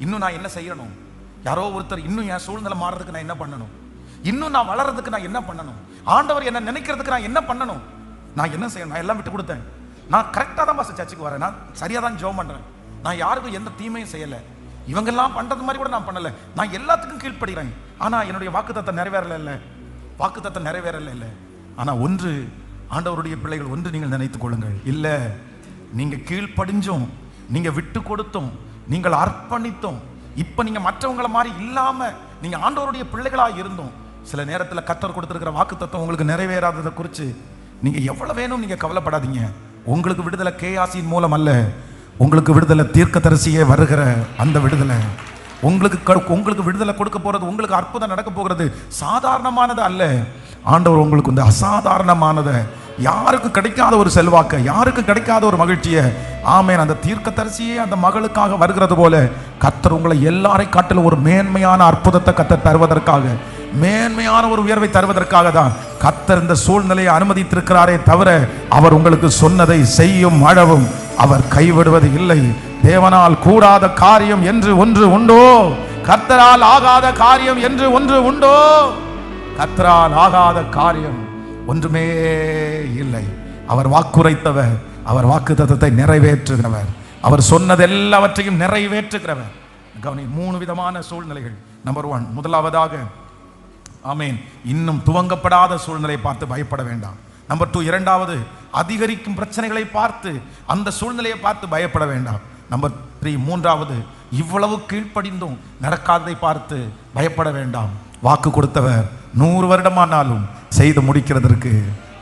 இன்னும் நான் என்ன செய்யணும், யாரோ ஒருத்தர் இன்னும் என் சூழ்நிலை மாறதுக்கு நான் என்ன பண்ணணும், இன்னும் நான் வளர்றதுக்கு நான் என்ன பண்ணணும், ஆண்டவர் என்ன நினைக்கிறதுக்கு நான் என்ன பண்ணணும், நான் என்ன செய்யணும். நான் எல்லாம் விட்டு கொடுத்தேன், நான் கரெக்டாக தான் பாச சர்ச்சுக்கு வரேன், நான் சரியாக தான் ஜெபம் பண்ணுறேன், நான் யாருக்கும் எந்த தீமையும் செய்யலை, இவங்கெல்லாம் பண்ணுறது மாதிரி கூட நான் பண்ணலை, நான் எல்லாத்துக்கும் கீழ்ப்படுகிறேன். ஆனால் என்னுடைய வாக்குத்தத்தம் நிறைவேறல இல்லை. ஆனால் ஒன்று ஆண்டவருடைய பிள்ளைகள், ஒன்று நீங்கள் நினைத்துக் கொள்ளுங்கள், இல்லை நீங்கள் கீழ்ப்படிஞ்சோம், நீங்கள் விட்டு கொடுத்தோம், நீங்கள் அர்ப்பணித்தோம், இப்போ நீங்கள் மற்றவங்களை மாதிரி இல்லாமல் நீங்கள் ஆண்டவருடைய பிள்ளைகளாக இருந்தோம். சில நேரத்தில் கர்த்தர் கொடுத்துருக்கிற வாக்குத்தத்தம் உங்களுக்கு நிறைவேறாததை குறித்து நீங்கள் எவ்வளோ வேணும் நீங்கள் கவலைப்படாதீங்க. உங்களுக்கு விடுதலை கேயாசியின் மூலம் அல்ல, உங்களுக்கு விடுதலை தீர்க்கதரிசியே வருகிற அந்த விடுதலை. உங்களுக்கு விடுதலை கொடுக்க போறது, உங்களுக்கு அற்புதம் நடக்க போகிறது சாதாரணமானது அல்ல. ஆண்டவர் உங்களுக்கு இந்த அசாதாரணமானதை, யாருக்கு கிடைக்காத ஒரு செல்வாக்க, யாருக்கு கிடைக்காத ஒரு மகிழ்ச்சியை, ஆமென், அந்த தீர்க்கதரிசியே அந்த மகளுக்காக வருகிறது போல கர்த்தர் உங்களை எல்லாரை காட்டிலும் ஒரு மேன்மையான அற்புதத்தை கர்த்தர் தருவதற்காக, மேன்மையான ஒரு உயர்வை தருவதற்காக தான் கர்த்தர் இந்த சூழ்நிலையை அனுமதித்திருக்கிறாரே தவிர அவர் உங்களுக்கு சொன்னதை செய்யும் அளவும் அவர் கைவிடுவது இல்லை. தேவனால் கூடாத காரியம் என்று ஒன்று உண்டோ? கர்த்தரால் ஆகாத காரியம் என்று ஒன்று உண்டோ? கர்த்தரால் ஆகாத காரியம் ஒன்றுமே இல்லை. அவர் வாக்குரைத்தவர், அவர் வாக்குத்தத்தத்தை நிறைவேற்றுகிறவர், அவர் சொன்னது எல்லாவற்றையும் நிறைவேற்றுகிறவர். கவனி, 3 விதமான சூழ்நிலைகள். நம்பர் 1, முதலாவதாக ஆமென், இன்னும் துவங்கப்படாத சூழ்நிலை பார்த்து பயப்பட வேண்டாம். நம்பர் 2, இரண்டாவது அதிகரிக்கும் பிரச்சனைகளை பார்த்து அந்த சூழ்நிலையை பார்த்து பயப்பட வேண்டாம். நம்பர் 3, மூன்றாவது இவ்வளவு கீழ்ப்படிந்தும் நடக்காததை பார்த்து பயப்பட வேண்டாம். வாக்கு கொடுத்தவர் 100 வருடமானாலும் செய்து முடிக்கிறதற்கு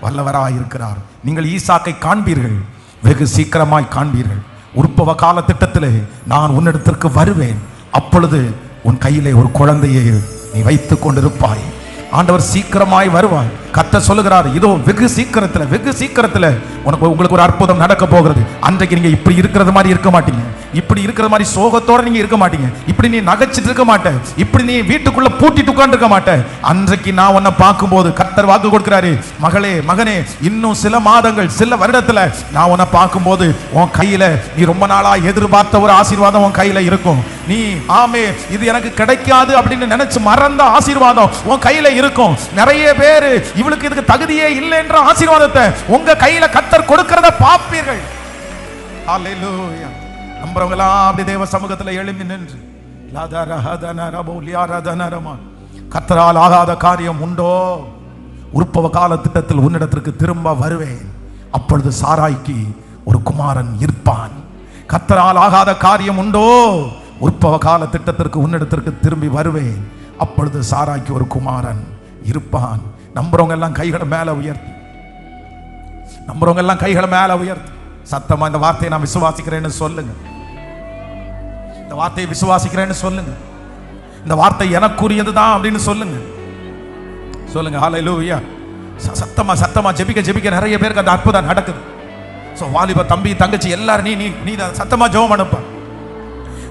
வல்லவராய் இருக்கிறார். நீங்கள் ஈசாக்கை காண்பீர்கள், வெகு சீக்கிரமாய் காண்பீர்கள். உற்பவ கால திட்டத்திலே நான் உன்னிடத்திற்கு வருவேன், அப்பொழுது உன் கையிலே ஒரு குழந்தையை நீ வைத்துக் கொண்டிருப்பாய். ஆண்டவர் சீக்கிரமாய் வருவார். கர்த்தர் சொல்லுகிறார், இதோ வெகு சீக்கிரத்துல உங்களுக்கு ஒரு அற்புதம் நடக்க போகிறது. அன்றைக்கு நீங்க இப்படி இருக்கிறது மாதிரி இருக்க மாட்டீங்க, இப்படி இருக்கிற மாதிரி சோகத்தோட நீங்க இருக்க மாட்டீங்க, இப்படி நீ நகைச்சிட்டு இருக்க மாட்டே, இப்படி நீ வீட்டுக்குள்ள பூட்டிட்டு உட்கார்ந்து இருக்க மாட்டே. அன்றைக்கு நான் உன்னை பார்க்கும்போது கர்த்தர் வாக்கு கொடுக்கிறாரு, மகளே மகனே, இன்னும் சில மாதங்கள் சில வருடத்துல நான் உன்னை பார்க்கும்போது உன் கையில நீ ரொம்ப நாளா எதிர்பார்த்த ஒரு ஆசீர்வாதம் உன் கையில இருக்கும். நீ ஆமே இது எனக்கு கிடைக்காது அப்படின்னு நினைச்சு மறந்த ஆசீர்வாதம் உன் கையில இருக்கும். நிறைய பேரு இவளுக்கு இதுக்கு தகுதியே இல்லை என்ற ஆசீர்வாதத்தை உங்க கையில கர்த்தர் கொடுக்கிறத பார்ப்பீர்கள். ஹல்லேலூயா. நம்புறவங்களா அப்படி தேவ சமூகத்தில் எழும்பி நின்று, கர்த்தரால் ஆகாத காரியம் உண்டோ? உற்பவ கால திட்டத்தில் உன்னிடத்திற்கு திரும்ப வருவேன், அப்பொழுது சாராய்க்கு ஒரு குமாரன் இருப்பான். கர்த்தரால் ஆகாத காரியம் உண்டோ? உற்பவ கால திட்டத்திற்கு உன்னிடத்திற்கு திரும்பி வருவேன், அப்பொழுது சாராய்க்கு ஒரு குமாரன் இருப்பான். நம்புறவங்க எல்லாம் கைகளை மேல உயர்த்தி, நம்புறவங்க எல்லாம் கைகளை மேல உயர்த்தி சத்தமா இந்த வார்த்தையை நான் விசுவாசிக்கிறேன்னு சொல்லுங்க. இந்த வார்த்தையை விசுவாசிக்கிறேன்னு சொல்லுங்க. இந்த வார்த்தை எனக்குரியதுதான் அப்படின்னு சொல்லுங்க. ஹல்லேலூயா. சத்தமா ஜெபிக்க நிறைய பேருக்கு அந்த அற்புதம் நடக்குது. சோ வாலிப தம்பி தங்கச்சி எல்லாரும் நீ சத்தமா ஜெபம் அனுப்ப.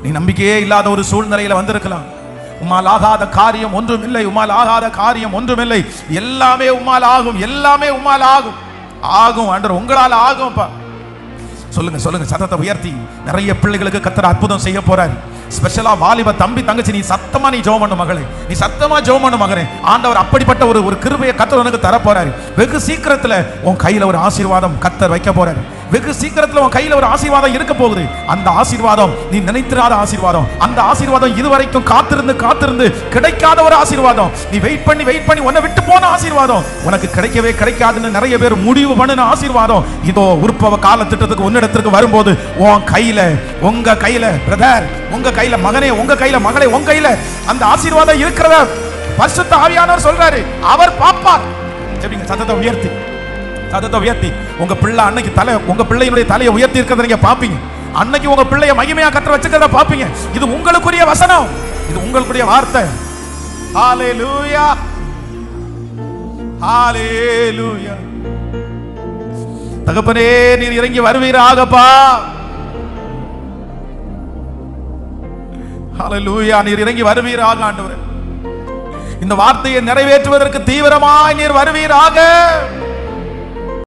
நீ நம்பிக்கையே இல்லாத ஒரு சூழ்நிலையில வந்திருக்கலாம், உம்மால் ஆகாத காரியம் ஒன்றுமில்லை, உம்மால் ஆகாத காரியம் ஒன்றுமில்லை. எல்லாமே உம்மால் ஆகும், எல்லாமே உம்மால் ஆகும். ஆகும் ஆண்டவர், உங்களால் ஆகும்ப்பா. சொல்லுங்க சொல்லுங்க, சத்தத்தை உயர்த்தி. நிறைய பிள்ளைகளுக்கு கர்த்தர் அற்புதம் செய்ய போறாரு. ஸ்பெஷலா வாலிப தம்பி தங்கச்சி, நீ சத்தமா நீ ஜெபம் பண்ணு மகளே, நீ சத்தமா ஜெபம் பண்ணு மகனே. ஆண்டவர் அப்படிப்பட்ட ஒரு கிருபையை கர்த்தர் உனக்கு தர போறாரு. வெகு சீக்கிரத்துல உன் கையில ஒரு ஆசீர்வாதம் கர்த்தர் வைக்க போறாரு. வெகு சீக்கிரத்துல உன் கையில ஒரு ஆசீர்வாதம் இருக்க போகுது. அந்த ஆசீர்வாதம் நீ நினைத்திராத ஆசீர்வாதம். அந்த ஆசீர்வாதம் இதுவரைக்கும் காத்திருந்து காத்திருந்து கிடைக்காத ஒரு ஆசீர்வாதம். நீ வெயிட் பண்ணி உன்னை விட்டு போன ஆசீர்வாதம் உனக்கு கிடைக்கவே கிடைக்காதுன்னு நிறைய பேர் முடிவு பண்ணின ஆசீர்வாதம் இதோ உற்பவ கால திட்டத்துக்கு உன்னிடத்திற்கு வரும்போது உன் கையில, உங்க கையில பிரதர், உங்க கையில மகனே, உங்க கையில மகளே, உங்க கையில அந்த ஆசீர்வாதம் இருக்கிறத பரிசுத்த ஆவியானவர் சொல்றாரு. அவர் பாப்பார். ஜெபிங்க, சத்தத்தை உயர்த்தி, சத்தத்தை உயர்த்தி. உங்க பிள்ளை அன்னைக்கு தலை, உங்க பிள்ளையினுடைய தலையை உயர்த்தி இருக்கிறத நீங்க பாப்பீங்க. அன்னைக்கு உங்க பிள்ளைய மகிமையா கர்த்தர் வச்சுக்கிறத பாப்பீங்க. இது உங்களுக்குரிய வசனம், இது உங்களுக்குரிய வார்த்தை. ஹalleluya, ஹalleluya. தகப்பனே, நீர் இறங்கி வருவீராகப்பா. ஹalleluya, நீர் இறங்கி வருவீராக ஆண்டவரே. இந்த வார்த்தையை நிறைவேற்றுவதற்கு தீவிரமாய் நீர் வருவீராக.